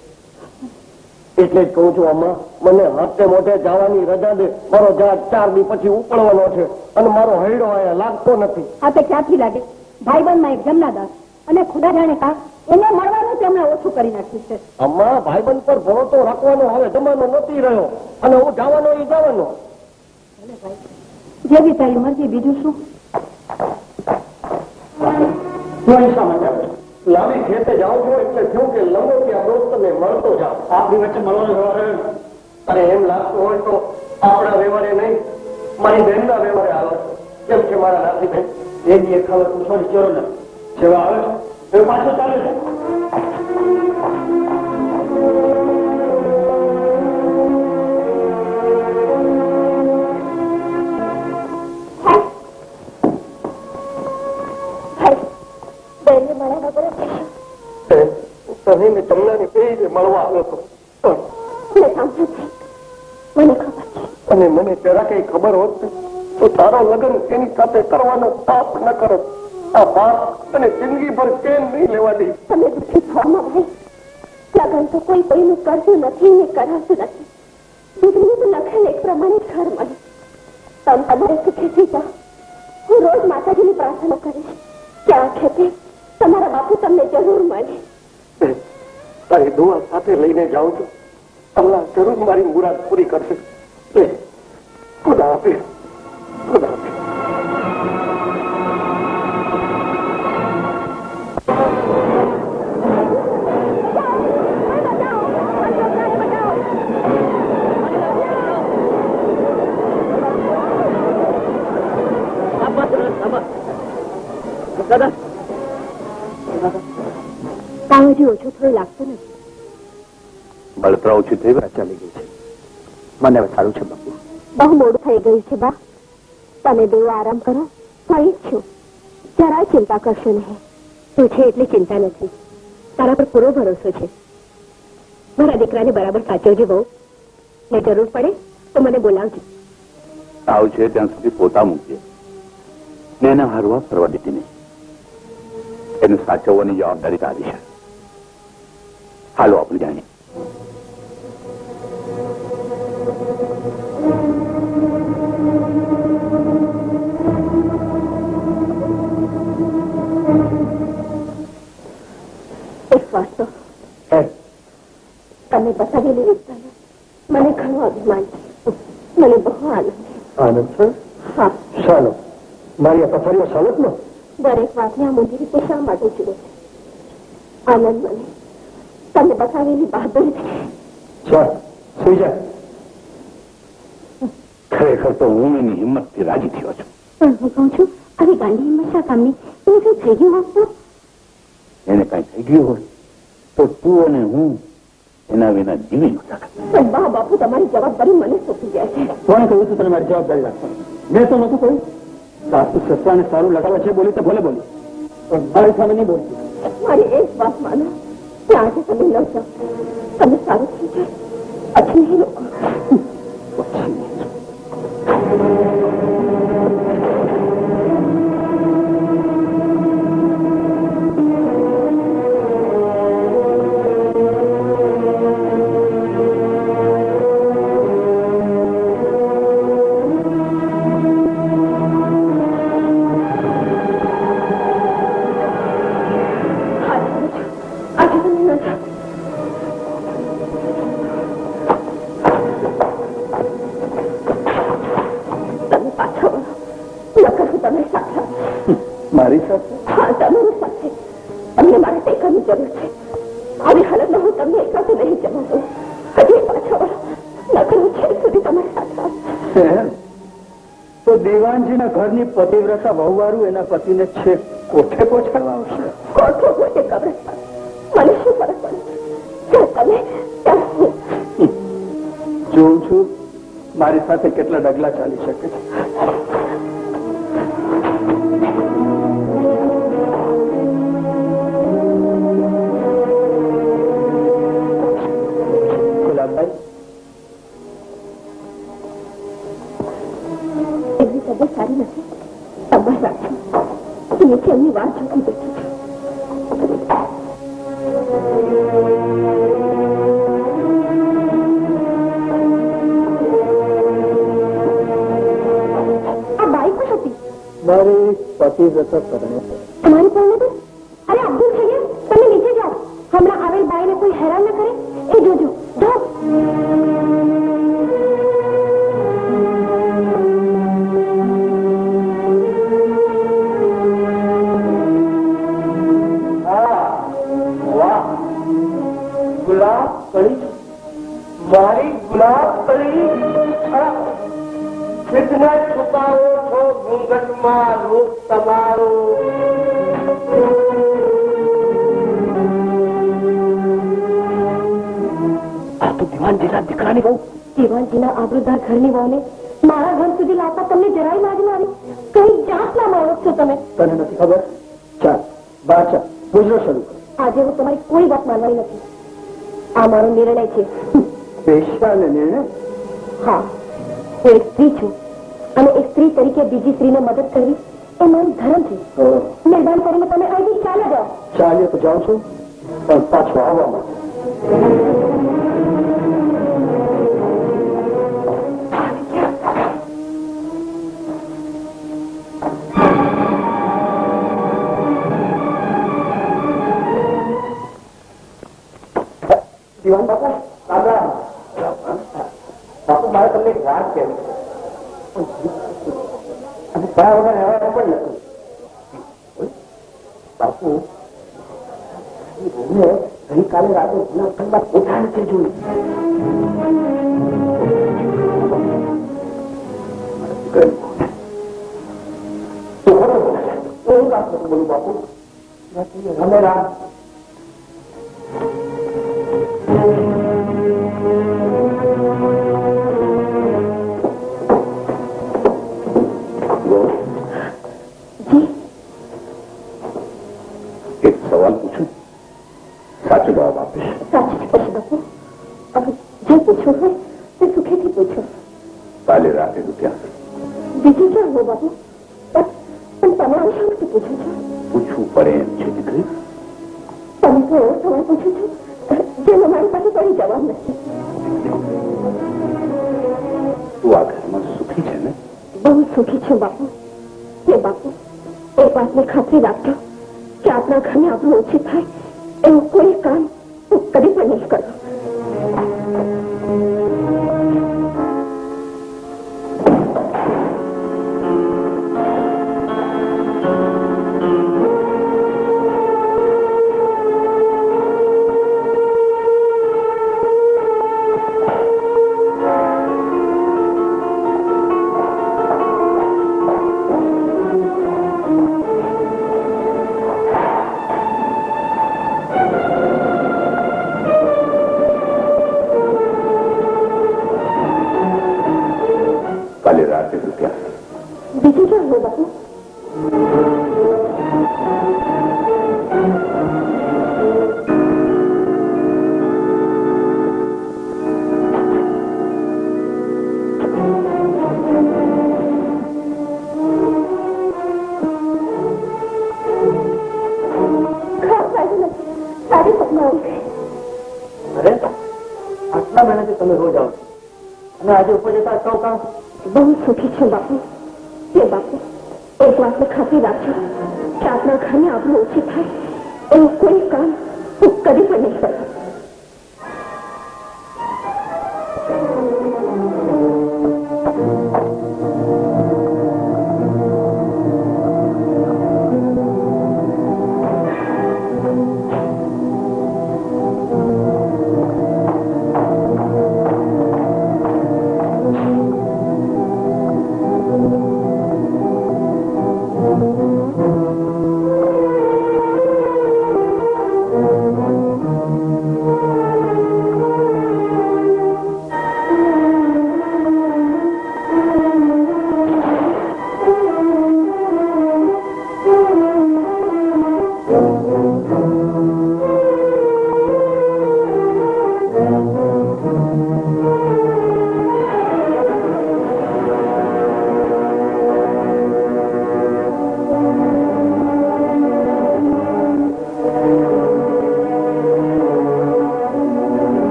એટલે જ કહું છું અમ્મા, મને હાથે મોઢે જવાની રજા દે. મારો જહાજ 4 દી પછી ઉપડવાનો છે અને મારો હૈડો અહીંયા લાગતો નથી.
આ તો ક્યાંથી લાગે? ભાઈબંધમાં એક જમનાદાર અને ખુદા જાણે કા એને મળવાનું તેમણે ઓછું કરી નાખ્યું છે.
અમ્મા, ભાઈબંધ પર ભરોસો રાખવાનો હવે જમાનો નથી રહ્યો, અને હું જવાનો એ જવાનો.
જેવી તારી મરજી, બીજું શું?
લાંબી ખેતે જાઉં છું એટલે થયું કે લંગોટિયા દોસ્તને મળતો જાઉં. આપણી વચ્ચે મળવાનો વ્યવહાર, અરે એમ લાગતું હોય તો આપણા વ્યવહારે નહીં, મારી બહેનના વ્યવહારે આવે છે. કેમ છે મારા નાથી બેન? એ દી એક ખબર પૂછવાની ચરો ને સેવા આવે છે, એ પાછો ચાલે છે. તમને કઈ મળવા આવ્યો હતો, અને મને જરા કઈ ખબર હોત તો તારો લગ્ન એની સાથે કરવાનો પાપ ન કરો. આ પાપ અને જિંદગી ભર કેમ નહીં લેવા દે.
તમે દુઃખી થવામાં ભાઈ, લગ્ન તો કોઈ કોઈનું કરતું નથી ને કરાતું નથી. દીકરીને તો લખેલ એક પ્રમાણે ઘર મળે. તમે તમારે સુખેથી જાઓ. હું રોજ માતાજીની પ્રાર્થના કરીશ કે આ ખેતી તમારા બાપુ તમને જરૂર મળે.
તારી દુઆ સાથે લઈને જાઉં છું. અલ્લાહ જરૂર મારી મુરાદ પૂરી કરશે. ખુદા હાફિઝ. ખુદા હાફિઝ. દાદા,
તાવજી ઓછું થોડું લાગતું નથી.
બળતરા ઓછી થઈ વાત ચાલી ગઈ છે. મને હવે સારું છે બાપુ.
બહુ મોડું થઈ ગયું છે બા. તમે બેવ આરામ કરો. હું છું, જરાય ચિંતા કરશો નહીં. તું છે એટલી ચિંતા નથી. તારા પર પૂરો ભરોસો છે. મારા દીકરાને બરાબર સાચવજે બહુ. ને જરૂર પડે તો મને બોલાવજો.
તાવ છે ત્યાં સુધી પોતા મૂકજે ને એને હરવા ફરવા દેતી નહીં. એને સાચવવાની જવાબદારી તારી છે. હાલો આપણે જાણીએ.
એક વાત તો તમે બતાવેલી વિસ્તારમાં મને ઘણું અભિમાન છે. મને બહુ આનંદ છે.
આનંદ છે?
હા.
ચાલો, મારી આ પથારીઓ સાલત ને
દરેક વાતને આ મોટી રીતે શા માટે જુએ છે? આનંદ મને તમને બતાવેલી બહાદુરી છે.
ચાલ, સુઈ જા.
ખરેખર તો હું એની હિંમત થી રાજી થયો છું.
પણ હું કહું છું, આવી ગાંડી હિંમત શા કામની? એને કઈ થઈ ગયું હોત તો?
એને કઈ થઈ ગયું હોય તો તું અને હું એના વિના જીવી ન શકે.
પણ બા બાપુ, તમારી જવાબદારી મને સોંપી જાય છે.
કોણે કહ્યું તું તમે મારી જવાબદારી રાખવાની? મેં તો નતું કહ્યું. સાસુ સસરાને સારું લગાવે છે બોલી તો ભલે બોલી, પણ મારી સામે નહીં બોલતી.
મારી એક વાત માનો કે આજે તમે ન જાઓ. તમે સારું થઈ જાય પછી નહીં લોકો.
મારી સાથે?
હા, તમારી સાથે. તમને મારા ટેકાની જરૂર છે. આવી હાલતમાં હું તમને એકલા તો નહીં જવા દઉં. હજી પાછા વળો. નકરું છે સુધી તમારી સાથે.
તો દેવાનજીના ઘરની પતિવ્રતા વહુવારું એના પતિને છેક કોઠે પહોંચાડવા આવશે.
કોઠે કોઠે કબ્રસ્તાન, મને શું ફરક પડે? તમે
જોઉં છું મારી સાથે કેટલા ડગલા ચાલી શકે છે.
તબિયત સારી નથી. સંભાળ રાખજો. નીચે એમની વાત જોતી બેઠી છું. આ બાઈક પણ હતી
મારી પતિવ્રતા પરણે
તમારી પરણે તો. અરે અબ્દુલ સૈયદ, તમે નીચે જાઓ. હમણાં આવેલ બાઈને કોઈ હેરાન ન કરે એ જોજો. જાઓ.
ગુલાબ કળી, મારી ગુલાબ કળી. ખીચને છુપાવો છો ઘૂંઘટમાં રૂપ તમારું.
આ તો દિવાનજીના દીકરાની બહુ.
દીવાનજીના આબરૂદાર ઘરની વહુને મારા ઘર સુધી લાવતા તમને જરાય લાજ ના આવી? કઈ જાતના માણસ છો તમે?
તને નથી ખબર? ચાલ બહાર ચાલ, પૂછો શરૂ કર.
આજે હું તમારી કોઈ વાત માનવાની નથી. આ મારો નિર્ણય છે.
પેશાને નિર્ણય?
હા, હું એક સ્ત્રી છું અને એક સ્ત્રી તરીકે બીજી સ્ત્રીને મદદ કરવી એ મારું ધર્મ છે. મહેરબાન કરીને તમે અહીંથી ચાલ્યા જાઓ.
ચાલ્યો તો જાઉં છું, પણ પાછો આવવા માટે.
દીવાન બાપુ, દાદા બાપુ, મારે તમને એક વાત કહેવી છે. અને કયા વગર રહેવાનું પણ નથી. બાપુ, ગઈકાલે રાતે જૂના ખંડમાં કોઠા નીચે જોયું. એવું કામ નથી બોલું બાપુ. અમે રાત
એક સવાલ પૂછું, સાચો જવાબ આપીશ.
સાચું જ પડશે બાપુ. હવે જે પૂછવું હોય તે સુખેથી પૂછો.
કાલે રાતે તું ક્યાં?
બીજું ક્યાં હો બાપુ? પણ તમે આવું શા માટે પૂછો છો?
પૂછવું પડે એમ છે દીકરી.
તમે તો એવો સવાલ પૂછો છો જેનો મારી પાસે કોઈ જવાબ નથી.
તું આ ઘરમાં સુખી છે ને?
બહુ સુખી છું બાપુ. હે બાપુ, એક વાતની ખાતરી રાખજો કે આપણા ઘરની આપણું ઓછી થાય એવું કોઈ કામ હું કદી પણ નહીં કરું. બીજું ક્યાં હોય બાપુ?
આટલા મહિનાથી તમે રોજ આવો અને આજે ઉપર જતા સૌ કામ.
બહુ સુખી છું બાપુ. હે બાપુ, એક વાતની ખાતરી રાખજો કે આપણા ઘરની આપણું ઓછી થાય એવું કોઈ કામ હું કદી પણ નહીં કરું.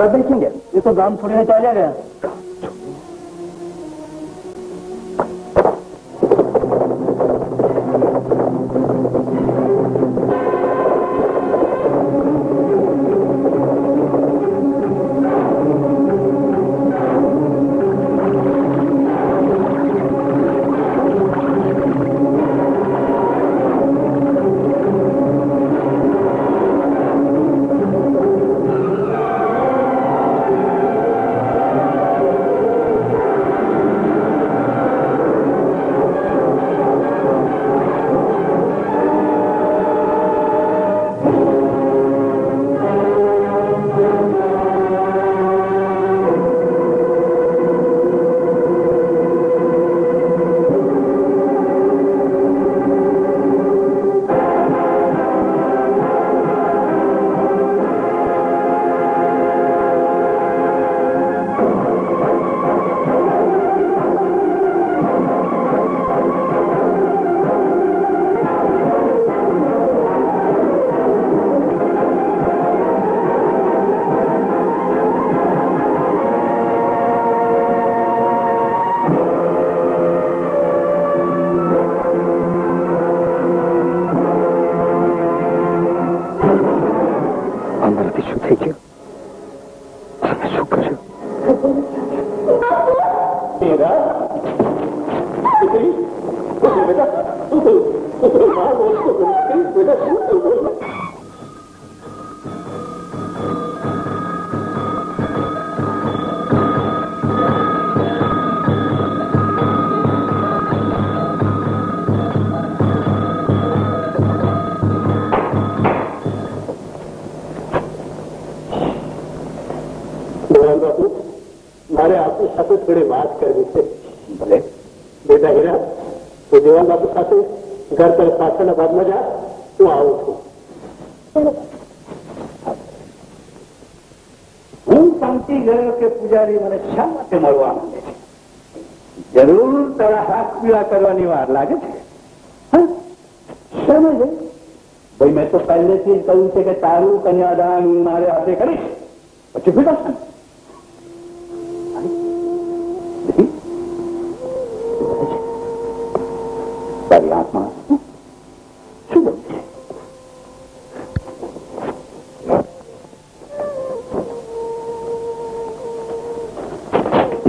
कब देखेंगे? ये तो गांव छोड़ने चला गया। बापू मारे आपकी સાથે થોડી વાત કરવી છે. ભલે બેટા હીરા, તો દેવાન બાપુ સાથે ઘર તરફ પાછળના ભાગમાં જા, હું આવું છું. હું સમજી ગયો કે પૂજારી મને શા માટે મળવા માંગે છે. જરૂર તારા હાથ પીળા કરવાની વાર લાગે છે. શા માટે? ભાઈ મેં તો પહેલેથી જ કહ્યું છે કે તારું કન્યાદાન હું મારે હાથે કરીશ, પછી પીડા તારી આંખમાં શું બને છે?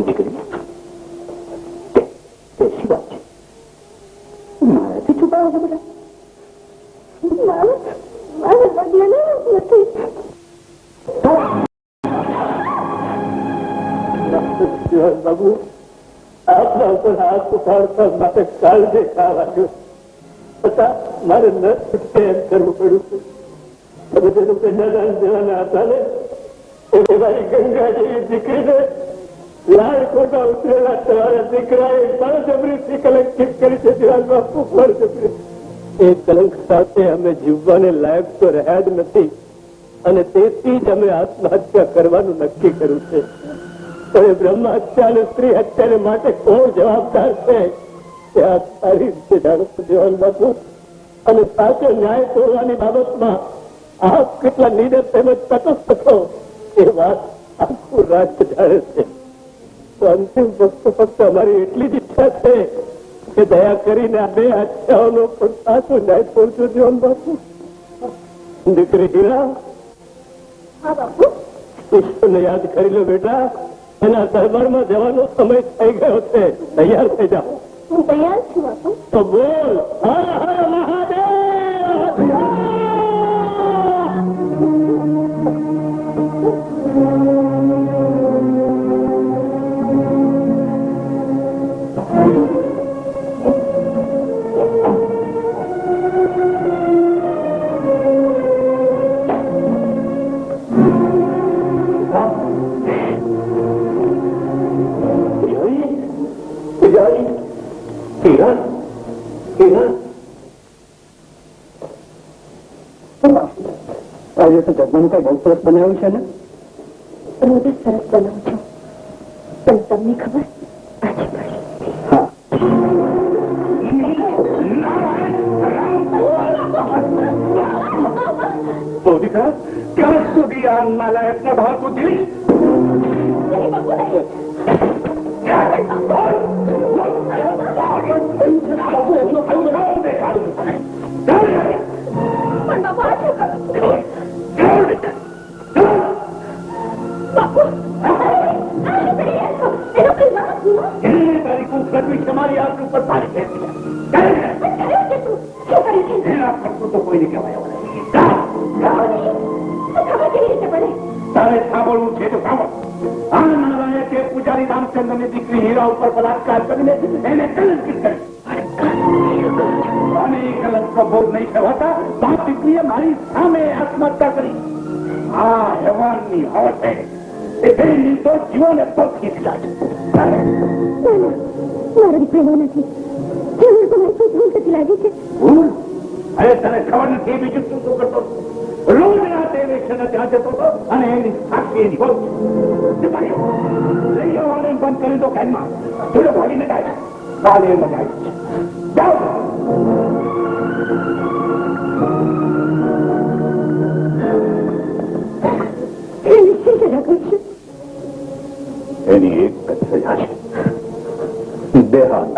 દીકરી શું વાત છે? મારાથી છુપાવો છો બધા? બાબુ આપના ઉપર હાથ ઉપાડતા માટે કાળ દેખાવા ગયો છતાં મારે ન છૂટકે એમ કરવું પડ્યું. તમે તેનું કન્યાદાન દેવાના હતા ને, એ મારી ગંગા જેવી દીકરીને લાલ ખોટા ઉતરેલા તમારા દીકરાએ બળજબરીથી કલંકિત કરી છે. દિવાલ બાપુ બળજબરી. એ કલંક સાથે અમે જીવવાને લાયક તો રહ્યા જ નથી, અને તેથી જ અમે આત્મહત્યા કરવાનું નક્કી કર્યું છે. પણ એ બ્રહ્મ હત્યા અને સ્ત્રી હત્યાને માટે કોણ જવાબદાર છે તે આ સારી રીતે જાણો છો દેવાન બાપુ. અને સાચો ન્યાય તોડવાની બાબતમાં આપ કેટલા નિડર તેમજ તટસ્થ છો એ વાત આખું રાષ્ટ્ર જાણે છે. તો અંતિમ ફક્ત અમારી એટલી જ ઈચ્છા છે કે દયા કરીને આ બે હત્યાઓનો પણ સાચો ન્યાય તોડજો દેવાન બાપુ. દીકરી હીરા, ઈશ્વરને યાદ કરી લો બેટા. એના દરબારમાં જવાનો સમય થઈ ગયો છે. તૈયાર થઈ જાઓ.
હું તૈયાર છું બાપુ.
તો બોલ હર હર મહાદેવ. આજે તો જગવાનું કઈ બહુ સરસ બનાવ્યું છે ને?
રોજ જ સરસ બનાવું છું, પણ તમને ખબર આજે પડી.
હા, દીકરા ક્યાં સુધી આ નાલાયકના ભાવ બુદ્ધિ
નહીં બાપુ નહીં. પણ બાપુ આ શું કરો છો? બાપુ એનો કઈ વાત
તારી કુંભ કરવી છે મારી આંખ ઉપર પાણી ફેંકી એના કરતું તો કોઈને કહેવાય
ખબર કેવી રીતે પડે?
તારે સાંભળવું છે તો સાંભળ. આ નારાયણે પૂજારી રામચંદ્ર ની દીકરી હીરા ઉપર બલાત્કાર કરીને એને કલંકિત કરી અને એ કલંક ભોગ નહીં થવાતા બાપ દીકરીએ મારી સામે આત્મહત્યા કરી. આ હેવાનની હવસે એ બે નિર્દોષ જીવોને પગ દીધા છે.
મારો દીકરો નથી. જરૂર તો મને ભૂલ થતી લાગે છે.
ભૂલ? અરે તને ખબર નથી બીજું શું શું કરતો રોજ રાતે વેક્ષણ ત્યાં જતો હતો અને એની સાક્ષી એની હોત લઈ આવવાને બંધ કરી દો ઘરમાં. જોડે ભાગીને જાય કાલે મજા આવી જાઓ. એની એક જ સજા છે, દેહાંત.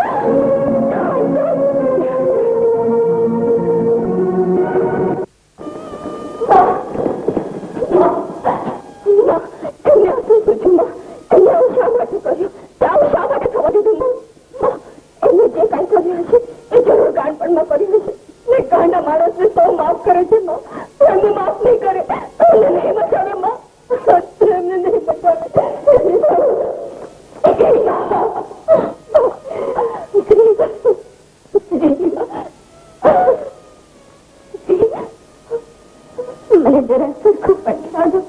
મને જરા સરખું પટાડો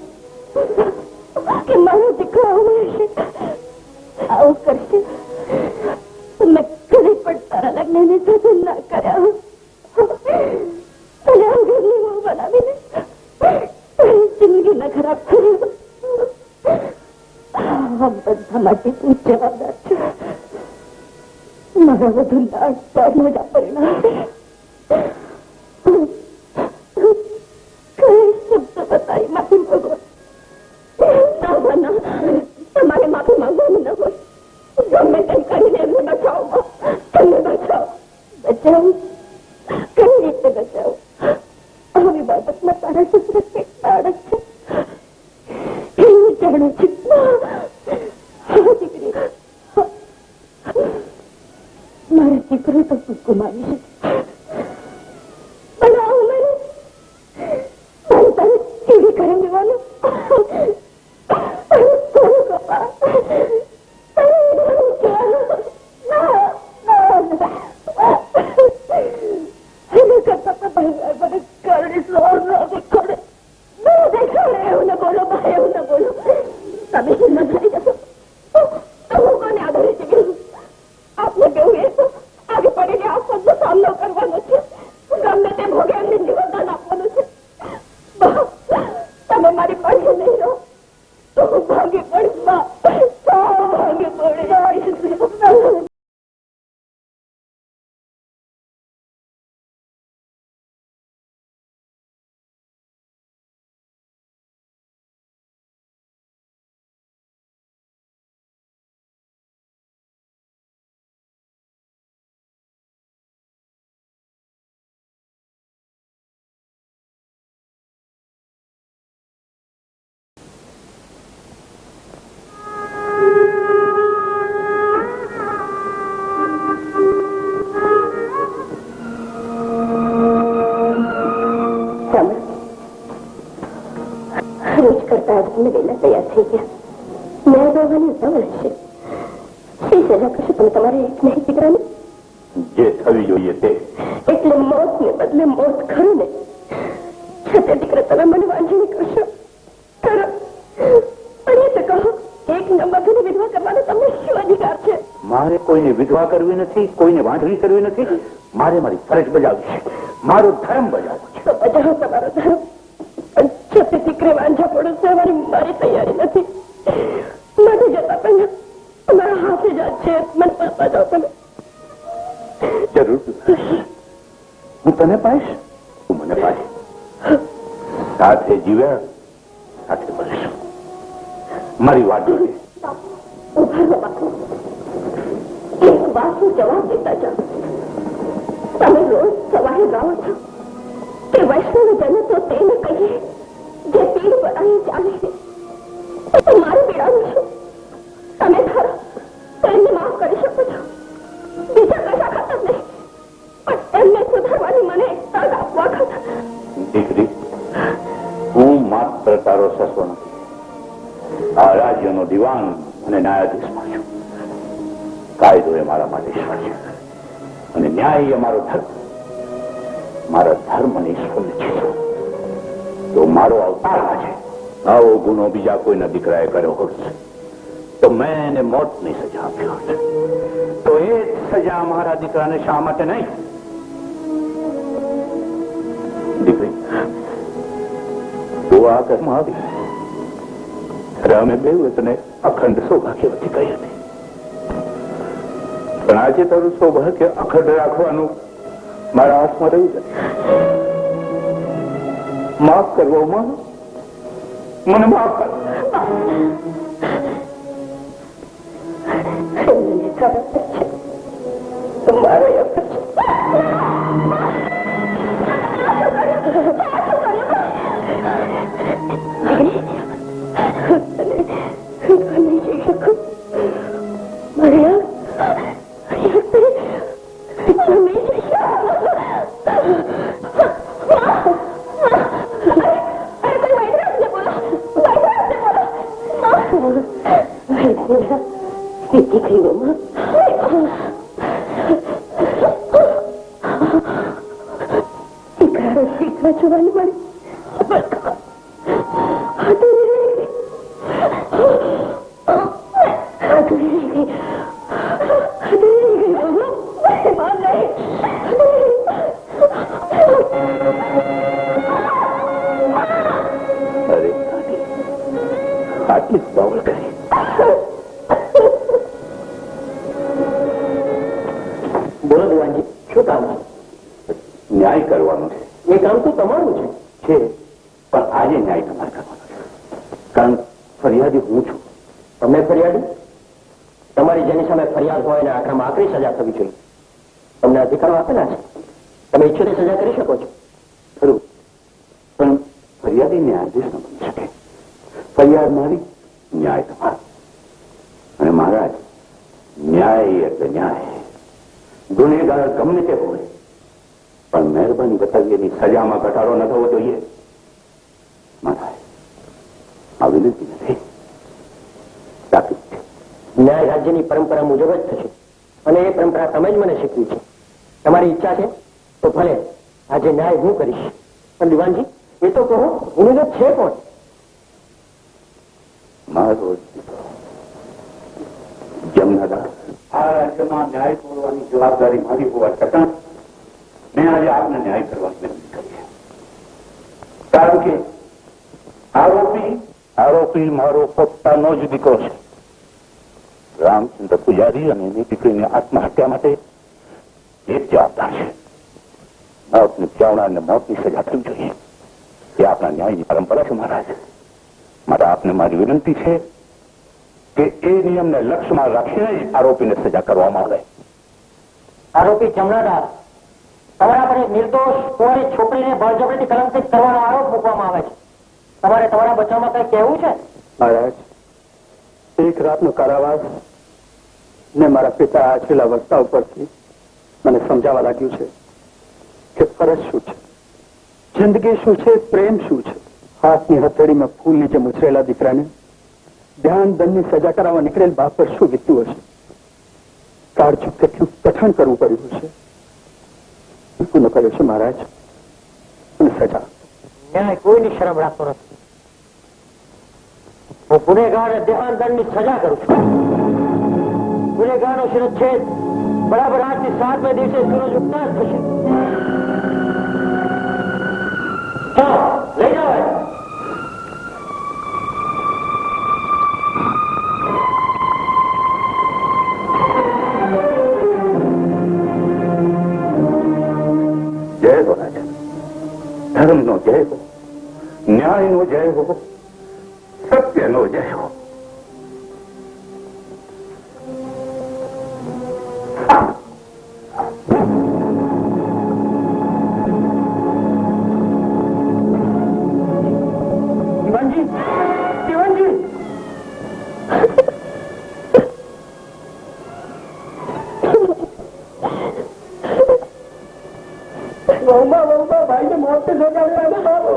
કે મારો દીકરો આવું કરશે. મેં કદી પણ તારા લગ્નની સાથે ના કર્યા. ઘરની વહુ બનાવીને જિંદગી ના ખરાબ કરી. બધા માટે તું જવાબદાર છે. મારા વધુ લાડ પ્યારનો જ પરિણામ બતાવી માફી માંગો. તમારે માફી માંગવાનું ન હોય. ગમે તેમ કરીને એમને બચાવો. તમને બચાવો. બચાવો કઈ રીતે બચાવો? આવી બાબતમાં તારા સસરા કેટલા અડગ છે એવું જાણું છું. દીકરી મારા દીકરો તો તું ગુમાવી શકે પણ આ ઉંમરે મારે તારે કેવી કરી દેવાનું? રોજ કરતા આજને વહેલા તૈયાર થઈ ગયા. ન્યાય દોવાની ઉતાવળ છે. શી સજા કરશે તમે તમારે એક નહીં દીકરાને?
જે થવી જોઈએ તે.
એટલે મોત ને બદલે મોત ખરું ને? છતાં દીકરા તમે મને વાંચણી કરશો કરો. પણ એ તો કહો, એક નંબરને વિધવા કરવાનો તમને શું અધિકાર છે?
મારે કોઈને વિધવા કરવી નથી, કોઈને વાંઢણી કરવી નથી. મારે મારી ફરજ બજાવવી છે, મારો ધર્મ બજાવવો છે.
તો બજાવો તમારો ધર્મ. છતાં દીકરી વાંઝા પડો છે. મારી તૈયારી નથી. નથી જતા પહેલા તમારા હાથે જ છે. મને પાપા જાઓ તમે.
જરૂર હું તને પાઈશ, તું મને પાઈશ. સાથે જીવ્યા સાથે મળીશું. મારી વાત જોઈએ.
ઉભારો બાપુ, એક વાતનો જવાબ દેતા જાઓ. તમે રોજ સવારે ગાઓ છો કે વૈષ્ણવ જન તો તેને કહીએ જે પીડ બનાવી ચાલે છે. એ તો મારું પીડાનું છે. તમે ખરો તો એમને માફ કરી શકો છો, બીજા કશા ખાતર નહીં, પણ એમને સુધારવાની મને તક આપવા ખાતર.
દીકરી, હું માત્ર તારો સસરો નથી, આ રાજ્યનો દિવાન અને ન્યાયાધીશમાં છું. કાયદો એ મારા માટે ઈશ્વર છે અને ન્યાય એ મારો ધર્મ. મારા ધર્મને ઈશ્વરને છે તો મારો અવતાર છે. આવો ગુનો બીજા કોઈના દીકરાએ કર્યો હોત તો મેં એને મોતની સજા આપી હોત. તો એ જ સજા મારા દીકરાને શા માટે નહીં? દીકરી, તું આ ઘરમાં આવી ત્યારે અમે બે તને અખંડ સૌભાગ્યવતી કહી હતી, પણ આજે તારું સૌભાગ્ય અખંડ રાખવાનું મારા હાથમાં રહ્યું છે. માફ કરવો માં, મને માફ કર.
મારો જોવાની મળી
આટલી બાવળ કરી.
બોલો દિવાનજી, શું કામ છે?
ન્યાય કરવાનો છે.
એ કામ તો તમારું છે,
પણ આજે ન્યાય તમારે કરવાનો છે, કારણ ફરિયાદી હું છું.
તમે ફરિયાદી? તમારી જેની સામે ફરિયાદ હોય એને આકરામાં આકરી સજા થવી જોઈએ. તમને અધિકારો આપેલા છે, તમે ઈચ્છો તે સજા કરી શકો છો.
ખરું, પણ ફરિયાદી ન્યાયાધીશ ન બની શકે. ફરિયાદ મારી, ન્યાય તમારો. અને મહારાજ, ન્યાય એટલે ન્યાય. ગુનેગાર ગમે તે હોય પણ મહેરબાની બતાવી એની સજામાં ઘટાડો ન થવો જોઈએ. મહારાજ, આ વિનંતી નથી, તાકીદ છે.
ન્યાય રાજ્યની પરંપરા મુજબ જ થશે અને એ પરંપરા તમે જ મને શીખવી છે. તમારી ઈચ્છા છે તો ભલે આજે ન્યાય હું કરીશ, પણ દિવાનજી એ તો કહો ગુનેગાર છે કોણ?
મારો જમનાદાસ. આ રાજ્યમાં ન્યાય તોડવાની જવાબદારી મારી હોવા છતાં મેં આજે આપને ન્યાય કરવાની વિનંતી કરી છે. કારણ કે આરોપી મારો પોતાનો જ દીકરો છે. રામચંદ્ર પૂજારી અને એની દીકરીની આત્મહત્યા માટે એ જવાબદાર છે. આપને ચાવડાને મોતની સજા થવી જોઈએ. એ આપણા ન્યાયની પરંપરા છે મહારાજ. મારે આપને મારી વિનંતી છે કે એ નિયમને લક્ષ્યમાં રાખીને જ આરોપીને સજા કરવામાં આવે.
આરોપી જમનાદાસ, તમારા પર એક નિર્દોષ કુંવારી છોકરીને બળજબરીથી કલંકિત કરવાનો આરોપ મૂકવામાં આવે છે. તમારે તમારા બચાવમાં કઈ કહેવું છે?
મહારાજ, એક રાતનો કારાવાસ ને મારા પિતા આચરેલા વસ્તા ઉપરથી મને સમજાવવા લાગ્યું છે કે ફરજ શું છે, જિંદગી શું છે, પ્રેમ શું છે. હાથની હથેળીમાં ફૂલની જેમ ઉછરેલા દીકરાને ધ્યાન દંડની સજા કરાવવા નીકળેલ બાપ પર શું વીત્યું હશે. કાળજું કેટલું કઠણ કરવું પડ્યું હશે. ગુનો કર્યો છે મહારાજ, અને સજા.
ન્યાય કોઈની શરમ રાખતો નથી. હું ગુનેગારને ધ્યાન દંડની સજા કરું છું. ગુનેગારનો શિરચ્છેદ બરાબર 8 થી 7 દિવસે સૂરજ ઉગતા જ થશે. ચાલો લઈ જાઓ.
જય હો રાજા, ધર્મનો જય હો, ન્યાયનો જય હો, સત્યનો જય હો.
વહુમાં ભાઈને મોત સજાડે બાબુ.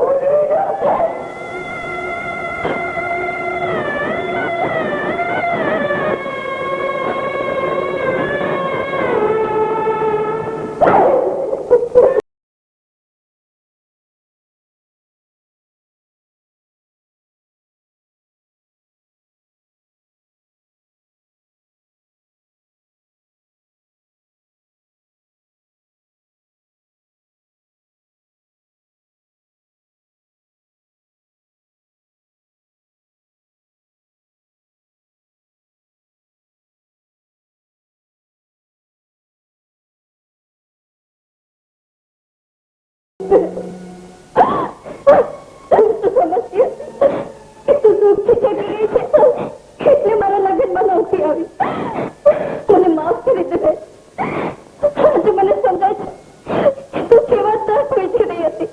એટલે મારા લગ્ન બનાવતી આવી. મને માફ કરી દે. આજે મને સમજાય છે તું કેવા દર્દ વેચી રહી હતી.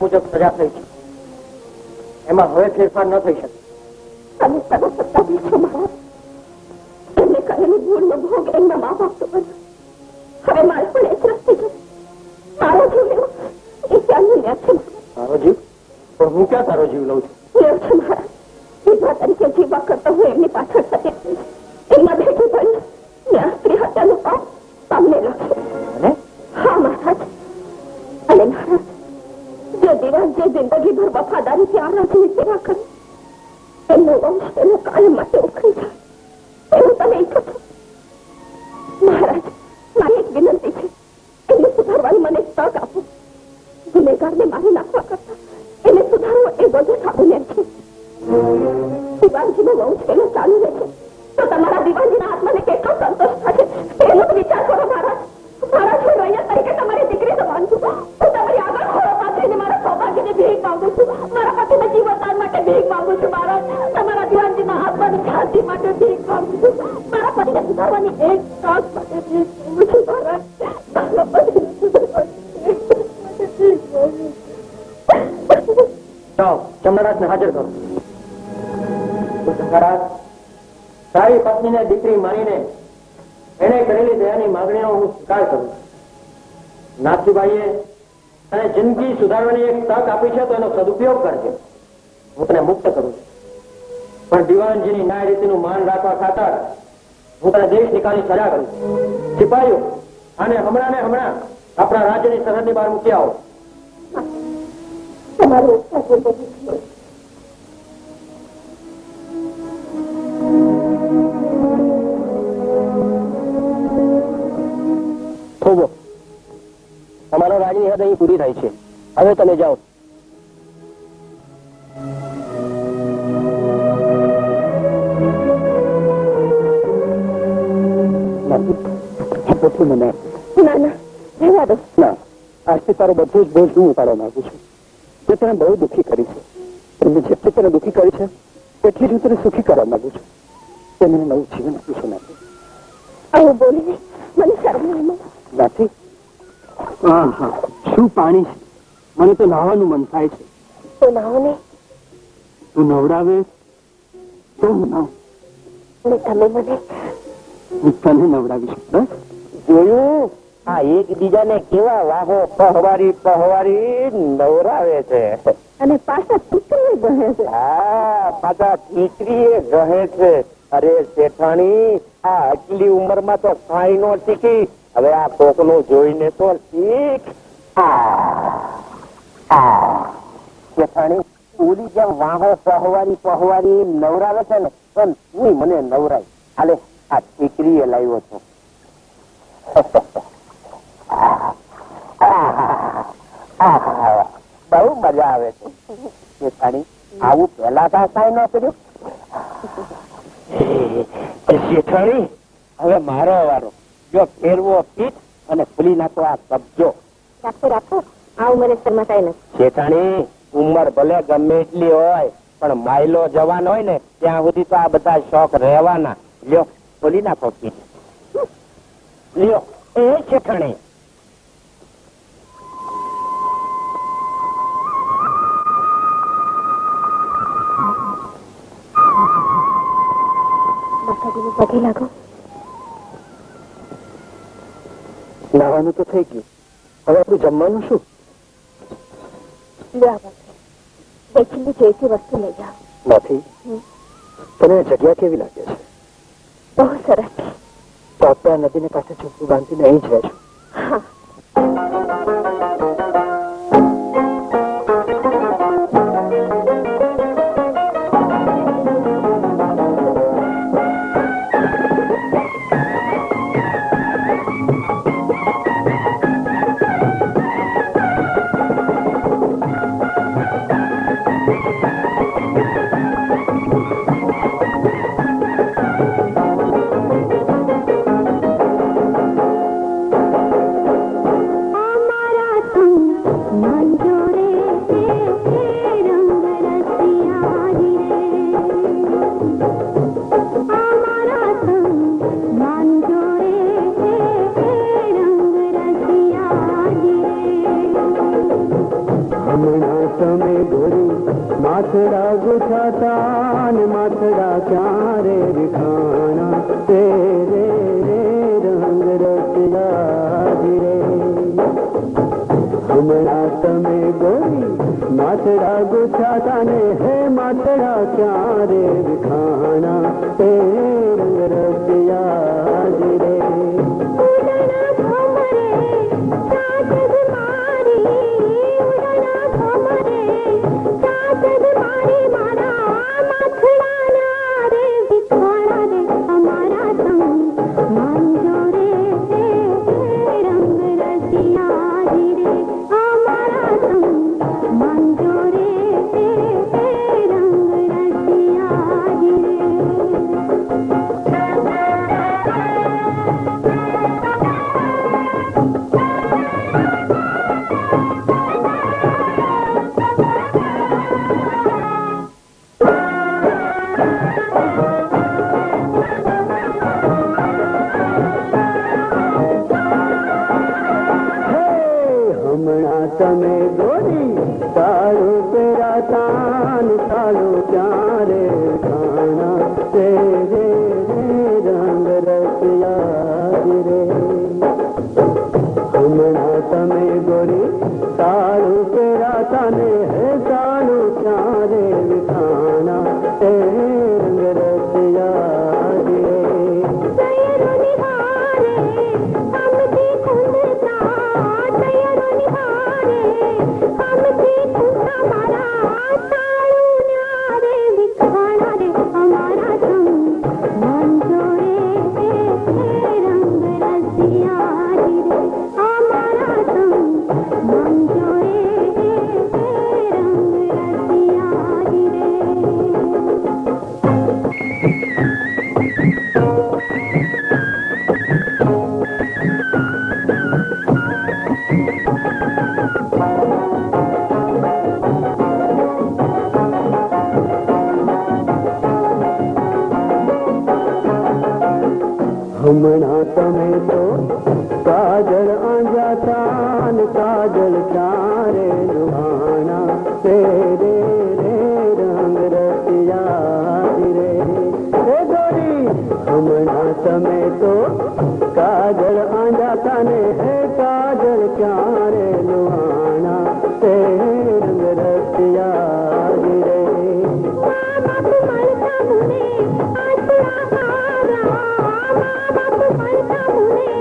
મુજબ સજા થઈ છે, એમાં હવે ફેરફાર ન થઈ શકે.
તમે સગા સત્તા છો મહારાજ. એમને કરેલી ભૂલનો ભોગ એમના મા બાપ તો બન્યો. હવે મારે પણ એ જ રસ્તે જવું. મારો જીવ લેવો એ ત્યાંનો ન્યાય છે.
તારો જીવ? પણ હું ક્યાં તારો જીવ લઉં છું?
લેવ છે મહારાજ. વિધવા તરીકે જીવવા કરતા હું એમની પાછળ સતી થઈશ. એમના ભેટી ભરી ત્યાં સ્ત્રી હત્યાનું પાપ પામેલો છે.
અને
હા મહારાજ. અને મહારાજ જે દિવાસ જે જિંદગી ભર વફાદારીથી આ રાજની સેવા કરે એમનો વંશ એનો કાયમ માટે ઉખડી જાય એવું તમે ઈચ્છો છો? મહારાજ મારી એક વિનંતી છે. એને સુધારવાની મને તક આપો. ગુનેગારને મારી નાખવા કરતા એને સુધારવો એ બધો સારું લે છે. દિવાનજીનો વંશ એનો ચાલુ રહેશે તો તમારા દિવાનજીના આત્માને કેટલો સંતોષ થશે એનો વિચાર કરો મહારાજ. મારા છો અહીંયા તરીકે તમારી દીકરી સમાન છું. હું તમારી આગળ ખોળો પાથરીને મારા સૌભાગ્યને ભેગ માંગુ છું. મારા પતિના જીવનદાન માટે ભેગ માંગુ છું મહારાજ. તમારા દિવાનજીના આત્માની શાંતિ માટે ભેગ માંગુ છું. મારા પતિને સુધારવાની એક તક માટે ભેગ માંગુ છું મહારાજ. મારા પતિને સુધારવાની એક તક માટે ભેગ માંગુ છું.
જાઓ, ચમડારાજને હાજર કરો. ચમડારાજ, તારી પત્નીને દીકરી માનીને એને કરેલી દયાની માંગણીનો હું સ્વીકાર કરું છું. નાથજીભાઈએ તને જિંદગી સુધારવાની એક તક આપી છે તો એનો સદુપયોગ કરજે. હું તને મુક્ત કરું છું. પણ દિવાનજીની ન્યાય રીતિનું માન રાખવા ખાતર હું તને દેશ નિકાલની સજા કરું છું. સિપાહીઓ અને હમણાં ને હમણાં આપણા રાજ્યની સરહદની બહાર મૂકી આવો.
તમારો ઉપકાર છે.
થોભો, તમારો રાજની હદ અહીં પૂરી થાય છે. હવે તમે જાઓ. મને
ના ના રહેવા દો.
ના, આજથી તારો બધો જ બોજ હું ઉપાડવા માંગુ છું. તે તને બહુ દુઃખી કરી છે. એમને જેટલી તને દુઃખી કરી છે એટલી જ હું તને સુખી કરવા માંગુ છું. તે મને નવું જીવન આપ્યું છે. નાથી
આવું બોલીને મને શરમ
નાથી હા, શું પાણી છે? મને તો નાહવાનું મન થાય છે.
તો નાહો ને.
તું નવડાવે તો હું નાવ.
તમે મને
હું તને નવડાવીશ. બસ
જોયું? આ એકબીજાને કેવા વાહો પહવારી નવરાવે છે.
અને પાછા દીકરીએ ગહે છે.
હા, પાછા દીકરીએ ગહે છે. અરે શેઠાણી, આ આટલી ઉંમરમાં તો કાંઈ નો શીખી. હવે આ કોકનું જોઈને તો શીખ. શેઠાણી, ઓલી જેમ વાહો પહવારી નવરાવે છે ને પણ તું મને નવરાય. હાલે, આ દીકરીએ લાવ્યો છો. બહુ મજા આવે છે. શેઠાણી, આવું પેલા કાંઈ ન કર્યું. શેઠાણી, હવે મારો વારો. જો ફેરવો પીઠ અને ખુલી નાખો આ કબજો.
રાખો રાખો, આ ઉંમરે શરમાતાય નથી.
શેઠાણી, ઉંમર ભલે ગમે એટલી હોય પણ માયલો જવાન હોય ને ત્યાં સુધી તો આ બધા શોખ રહેવાના. લ્યો, ખોલી નાખો પીઠ. લ્યો એ શેઠાણી.
સગીનું પગે લાગો.
નાવાનું તો થઈ ગયું, હવે આપણું જમવાનું શું?
વેચીને જોઈતી વસ્તુ લઈ જાઓ.
નથી, તને જગ્યા કેવી લાગે છે?
બહુ સરસ છે.
તો આપણે આ નદીને કાંઠે ઝૂંપડું બાંધીને અહીં જ રહેશું.
હા.
माथड़ा गुछाता ने माथड़ा क्या रे दिखाना तेरे रे रंग रसिया रे हमारा तमे गोरी माथड़ा गुछाता ने है माथड़ा क्या रे दिखाना तेरे रंग रसिया रे तमे गोरी साड़ू तेरा तान साड़ू प्यारे खाना तेरे रे रंग रसिया रे हमारा तमे गोरी साड़ू तेरा ताने है साड़ू प्यारे खाना तेरे रंग रसिया रे हमारा तमे तो काजल आंजाता न काजल चारे लुभाना तेरे रे रंग रसिया रे गोरी हमारा तमे तो काजल आंजाता ने है काजल चारे लुभाना तेरे रंग रसिया रे
मुने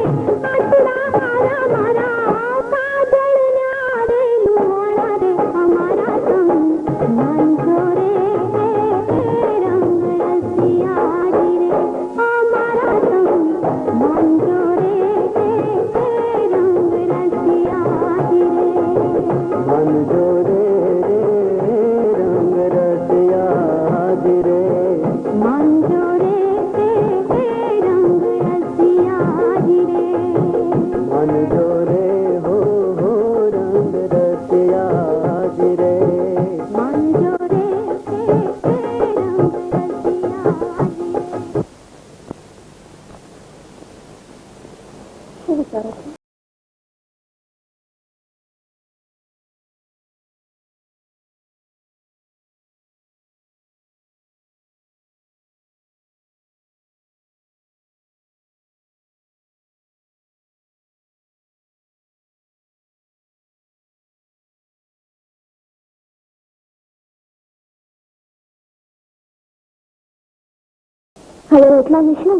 હવે રોટલાનું શું?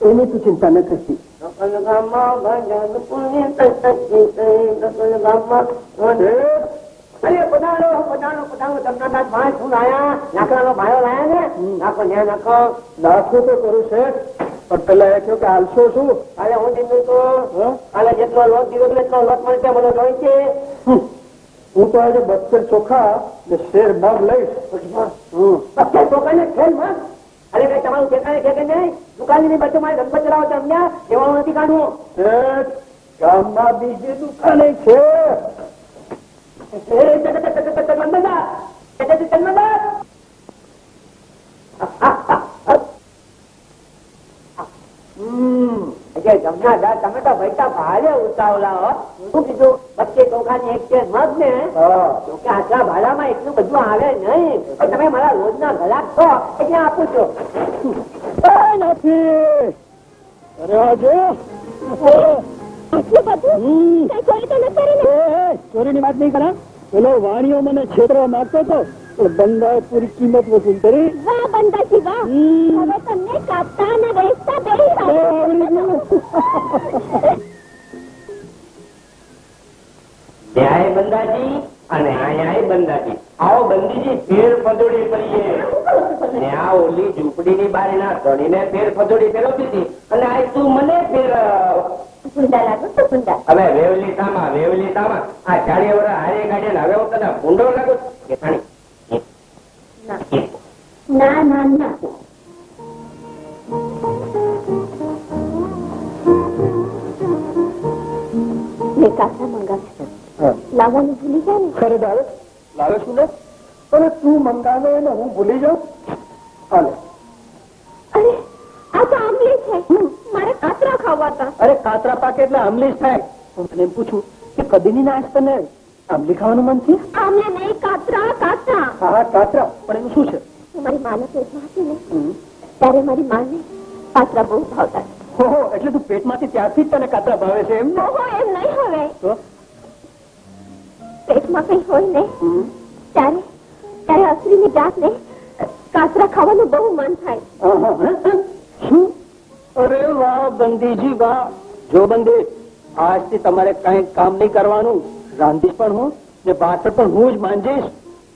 એની તું ચિંતા ન કરતી.
અરે પધારો પધારો પધારો જમનાદાસ ભાઈ શું લાયા? લાકડાનો ભાયો લાયા ને? નાખો ત્યાં નાખો.
નાખવું તો કરું છે પણ પેલા એ કહ્યું કે હાલશો શું?
કાલે હું દીધું તો કાલે જેટલો લોટ દીધો એટલો લોટ મળશે બધો જોઈ છે.
હું તો આજે 72 ચોખા ને શેર મગ લઈશ.
72 ચોખા ને શેર મગ? અરે કઈ તમારું ઠેકાણે છે કે નહીં? દુકાનની બચ્ચો મારે ગણપત ચલાવો છો સમજ્યા? એવાનું નથી કાઢવું.
ગામમાં બીજી દુકાને છે.
જમનાદાર તમે તો ભાઈ ભારે ઉતાવળા હો. શું કીધું? 25 ચોખાની એક શેર મગ ને? તો કે આટલા ભાડામાં એટલું બધું આવે નહીં. તમે મારા રોજના ગ્રાહક છો એટલે આપું છો.
નથી. અરે આજે ચોરીની વાત નહીં કરે. પેલો વાણીઓ મને છેતરવા માંગતો હતો પણ બંદાએ પૂરી કિંમત વસૂલ કરી.
વાહ બંદાજી વાહ. હવે તમને કાપતા અને વેચતા બેહી
ન્યાય બંદાજી અને ન્યાય બંદાજી. આવો બંદીજી ફેર ફદોડી કરીએ. ને આ ઓલી ઝૂંપડીની બારીના ધણીને ફેર ફદોડી ફેરવતી હતી અને આ તું મને ફેર. હવે વેવલી તામા આ 40 વર્ષ હારે કાઢ્યા હવે હું તને ભૂંડો લાગુ કે થાણી?
ના ના ના મેં કાચા મંગાવ્યા લાવવાનું ભૂલી ગયા ને.
ખરે દાવે લાવે છું ને પણ તું મંગાવે ને હું ભૂલી જાઉં. હાલે.
અરે આ તો આમલી છે. મારે કાતરા ખાવા હતા.
અરે કાતરા પાકે એટલે આમલી જ થાય. હું તને એમ પૂછું કે કદીની ના આજ તને આમલી ખાવાનું મન છે?
આમલે નહીં કાતરા કાતરા.
હા કાતરા પણ એનું શું છે?
મારી માના પેટમાં હતી ને ત્યારે મારી માને કાતરા બહુ ભાવતા.
ઓહો એટલે તું પેટમાંથી ત્યારથી જ તને કાતરા ભાવે છે એમ ને?
ઓહો એમ નહીં હવે.
તો
પેટમાં કઈ હોય ને ત્યારે અસરીની જાતને કાતરા ખાવાનું બહુ મન થાય.
શું? અરે વાહ બંદીજી વાહ. જો બંદી આજથી તમારે કઈ કામ નહીં કરવાનું. રાંધીશ પણ હું ને બાસણ પણ હું જ માંજીશ.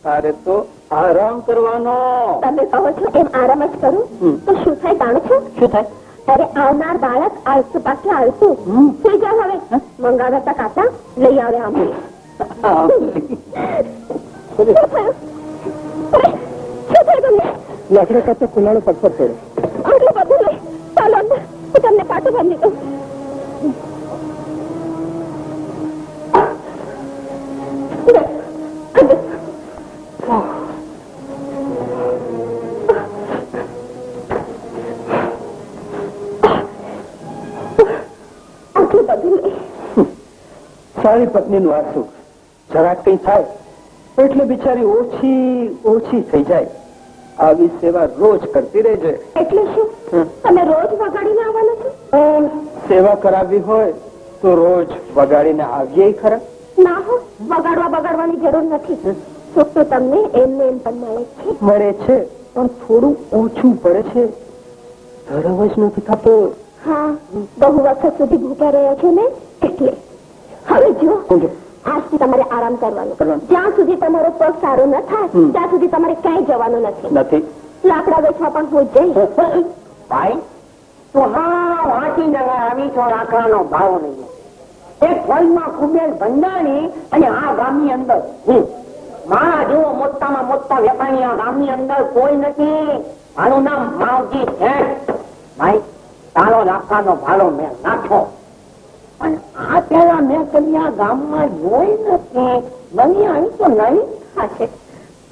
તારે તો આરામ કરવાનો.
તમે કહો છો એમ આરામ જ કરું તો શું થાય જાણો છો?
શું થાય?
ત્યારે આવનાર બાળક આળસુ પાસે આળસુ થઈ જાય. હવે મંગાવતા કાતા લઈ આવે આંબલી. શું થયું તમને?
લાકડા કાચો કુલાળો પટપટ પડે.
આટલું બધું લઈ ચાલો અંદર. હું તમને પાટું બાંધી દઉં.
સારી પત્નીનું આ સુખ. જરાક કઈ થાય એટલે બિચારી ઓછી થઈ જાય. આવી સેવા રોજ કરતી રહેજે.
એટલે શું તમે રોજ વગાડીને આવવાના છો?
સેવા કરાવવી હોય તો રોજ વગાડીને આવીએ ખરા.
ના હો વગાડવાની જરૂર નથી. સુખ તો તમને એમને એમ પણ
મળે છે પણ થોડું ઓછું પડે છે. ધરવ જ નથી થતો.
હા બહુ વખત સુધી ભૂખ્યા રહ્યા છો ને એટલે. હવે જો આજથી તમારે આરામ કરવાનું. જ્યાં સુધી તમારો પગ સારો ન થાય ત્યાં સુધી તમારે ક્યાંય જવાનું નથી. લાકડા વેચવા પણ હું જઈશ.
ભાઈ તો હા વાંચી જગા આવી છો. લાકડાનો ભાવ નહીં. એક ફળમાં કુબેર ભંડારી અને આ ગામની અંદર મારા જેવો મોટામાં મોટા વેપારી આ ગામની અંદર કોઈ નથી. મારું નામ માવજી છે. ભાઈ તારો લાકડાનો ભાડો મેં નાખો પણ આ પેલા મેં કદી આ ગામમાં જોઈ નથી. બની આવી તો નહીં.
હા છે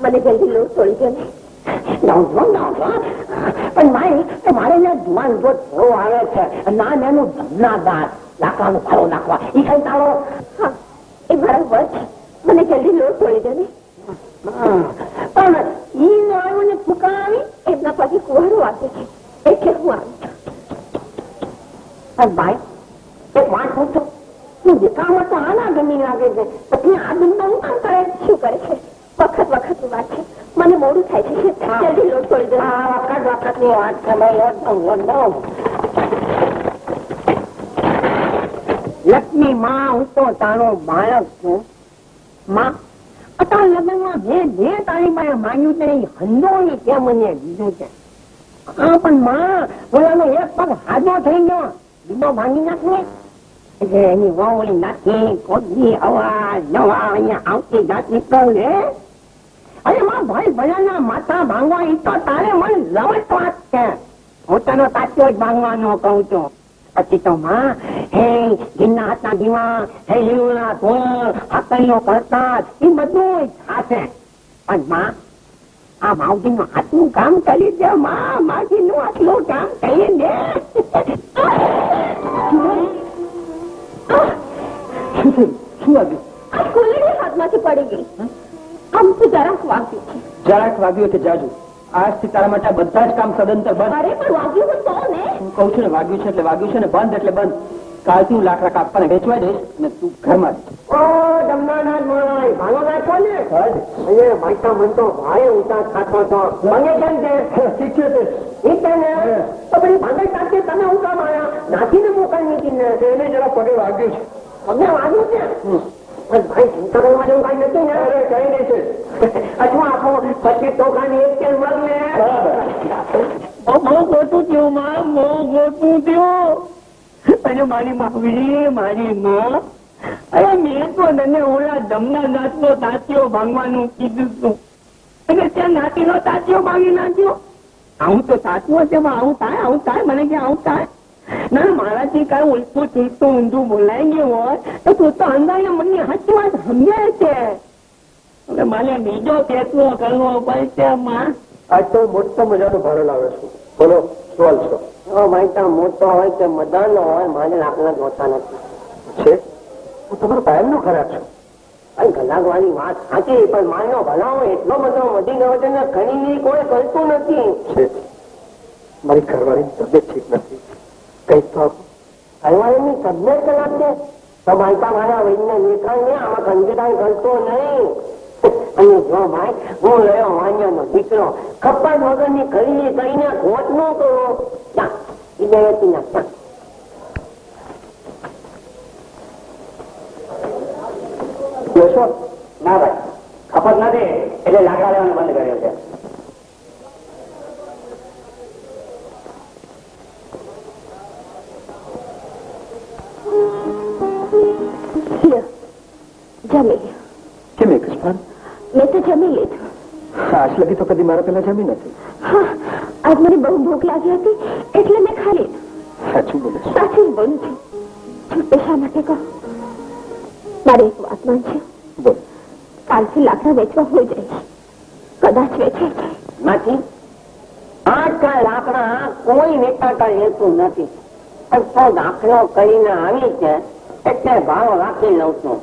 મને જલ્દી લોટ તોડી દો ને.
પણ મારે જુવાન જો થોડો આવે છે ના એનું જમનાદાર લાકડાનો ભાડો નાખવા એ કઈ તારો.
હા એ મારા વર છે. મને જલ્દી લોટ તોડી દો ને.
પણ ઈ આવ્યું ને ફૂકાવી
એમના પછી કુવારો આપે છે એટલે હું આવી છું.
ભાઈ એક વાત પૂછો. દેખામાં તો આના ગમી લાગે છે પછી આ દુનિયા હું કામ કરે?
શું કરે છે? વખત વાત છે. મને મોડું થાય છે. જલ્દી લોટ તોડી દો.
વખત નાની વાત છે ભાઈ. લક્ષ્મી માં હું તો તારો બાળક છું. માં અત્યાર લગ્નમાં જે તારી પાસે માંગ્યું છે એ હંડોળી કે મને દીધું છે. હા પણ માં ઓલાનો એક પગ હાજો થઈ ગયો, બીજો ભાંગી નાખને. એટલે એની વાવળી નાખી કોદની અવાજ નવા અહીંયા આવતી જાતની કરે. અરે માં ભાઈ ભયાના માથા ભાંગવા એ તો તારે મને લવટ વાત છે. હું તને તાત્યો જ ભાંગવાનો કહું છું. પછી તો માં હે ઘીના હાથના દીવા, હે લીવડા ધોળ, હાકલીઓ કરતા એ બધું થશે. પણ માં આ માવજી નું હાથનું કામ કરી દે. માં માવજી નું આટલું કામ કરી દે.
શું આવ્યું?
આ કુલડી હાથમાંથી પડી ગઈ. આમ તો જરાક વાગ્યું છે.
જરાક વાગ્યું કે જાજુ. આજથી તારા માટે બધા જ કામ સદંતર બંધ.
અરે પણ વાગ્યું તો ને.
હું કઉ છું ને વાગ્યું છે એટલે વાગ્યું છે ને, બંધ એટલે બંધ. કાલથી હું લાકડા કાપવાને વેચવા દઈશ અને તું ઘરમાં જ.
ઓ જમનાનાથ ભાઈ ભાલો નાખો ને. અહીંયા માઈકા મન તો ભાઈ ઉતાર ખાતો તો મને કેમ છે?
શીખ્યો
છે ને તો બધી ભાંગલ સાથે તમે હું કામ આવ્યા? નાખીને મોકલવી હતી ને.
એને જરા પગે વાગ્યું છે.
તમને વાગ્યું છે? પણ ભાઈ ચિંતા કરવા જેવું કઈ નથી ને.
અરે કઈ નહીં છે.
અથવા આપો પછી ટોકાની એક કેમ મગ લે. બહુ ખોટું થયું માં, બહુ ખોટું થયું. અને મારી માગવી મારી માં, અરે મેં તો તને ઓલા જમના નાથ નો તાત્યો ભાંગવાનું કીધું હતું અને ત્યાં નાતી નો તાત્યો ભાંગી નાખ્યો. આવું તો તાત્યો છે, આવું થાય મને કે આવું થાય. ના મારાથી કઈ ઉલટું ચૂલતું ઊંધું બોલાઈ ગયું હોય તો તું તો અંદાજે મને સાચી વાત સમજાય છે. હવે મારે બીજો ફેસલો કરવો પડશે માં.
આજ તો મોટો મજાનો ભાડો લાવે છું. બોલો સવાલ છો?
મારી મોટો હોય કે મદાનો હોય મારે લાકડા જોતા નથી.
છે હું તમારો કાયમ નો ખરાબ છું.
કલાક વાળી વાત સાચી, પણ માનો ભલાવો એટલો બધો વધી ગયો છે ને ઘણી કોઈ કરતું નથી.
છે મારી ઘરવાળીની તબિયત ઠીક નથી. કઈક તો
ઘરવાળીની તબિયત ખરાબ છે તો મારા વૈદ્ય લેખાણ ને આમાં કંજકાઈ કરતો નહીં. અને જો ભાઈ હું રહ્યો વાણિયાનો દીકરો, ખપ્પા વગરની ખરીદી કરીને ખોટ ન કરો. ના ભાઈ ખપત નથી એટલે લાકડા લેવાનું બંધ કર્યો છે.
જમી
કેમ એક જ પાન?
મેં તો જમી લીધું.
આજ લગી તો કદી મારા પેલા જમી નથી.
હા, આજ મને બહુ ભૂખ લાગી હતી એટલે મેં ખાઈ લીધું.
સાચું બોલે છે?
સાચું જ બોલું છું. છૂટે શા માટે કહો? મારે એક વાત માનશે.
બોલ.
કાલથી લાકડા વેચવા હોઈ જઈશ. કદાચ વેચાઈ જાય.
નથી આજકાલ લાકડા કોઈ વેચાતા લેતું નથી. પણ તો દાખલો કરીને આવી છે એટલે ભાવ રાખી લઉં છું.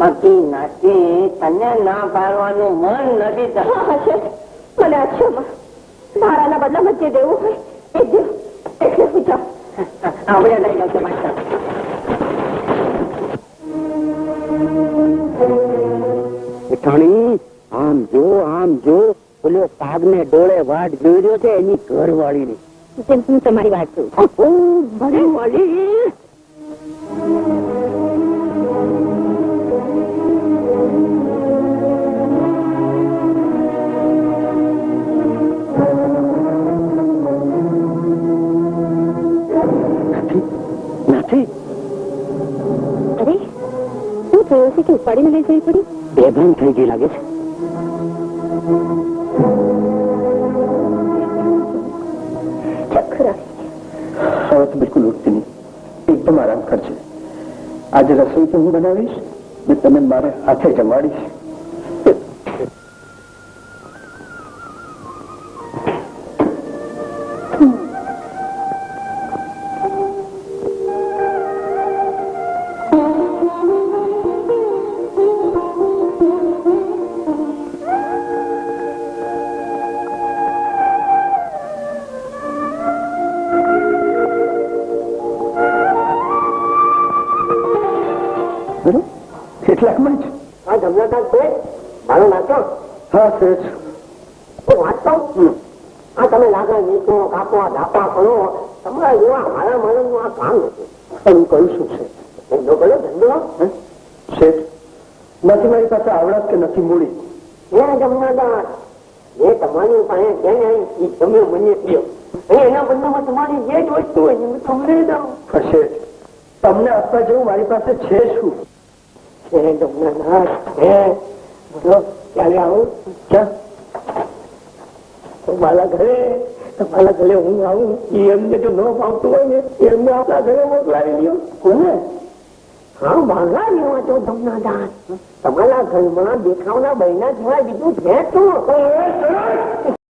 બાકી નાથી તને ના પાડવાનું મન નથી થતું.
મને અચ્છામાં ભાડાના બદલામાં જે દેવું હોય એ દેવું. એટલે હું જાઉં.
આપણે લઈ જશે માસ્ટર. આમ જો પેલો પાગ ને ડોળે વાટ જોઈ રહ્યો છે એની ઘરવાળી ની.
જેમ હું તમારી વાત કરું.
ઘરવાળી નથી.
અરે શું થયું છે કે ઉપાડીને લઈ જવી પડી?
બેભાન થઈ ગઈ લાગે છે.
ચક્કર
હવે તો બિલકુલ ઉઠતી નહીં. એકદમ આરામ કરજે. આજે રસોઈ તો હું બનાવીશ ને તમે મારે હાથે જમાડીશ. કેટલાકમાં જ
આ જમનાકાર છે મારો નાખ્યો.
હા સેજ
વાત કહું આ તમે લાગા નીચો કાપવા ધાપા કરો તમારા જેવા મારા માણસનું આ કામ નથી.
પણ હું કહું છું છે
ધંધો કરો ધંધો.
શેઠ નથી મારી પાસે આવડત કે નથી મૂડી.
જમનાદાર એ તમારી પાસે છે ને એ તમે મને દો. એના બદલામાં તમારી જે જ વસ્તુ હોય હું તમને દઉં.
શેઠ તમને આપવા જેવું મારી પાસે છે શું?
જમનાદાર હે બોલો ક્યારે આવું?
ક્યાં?
તમારા ઘરે હું આવું એમને જો ન ફાવતું હોય ને એમને આપણા ઘરે મોકલાવી દો. કોને? હા ભાગા લેવા તો જમનાદાર તમારા ઘરમાં દેખાવના બહેના સિવાય બીજું છે શું?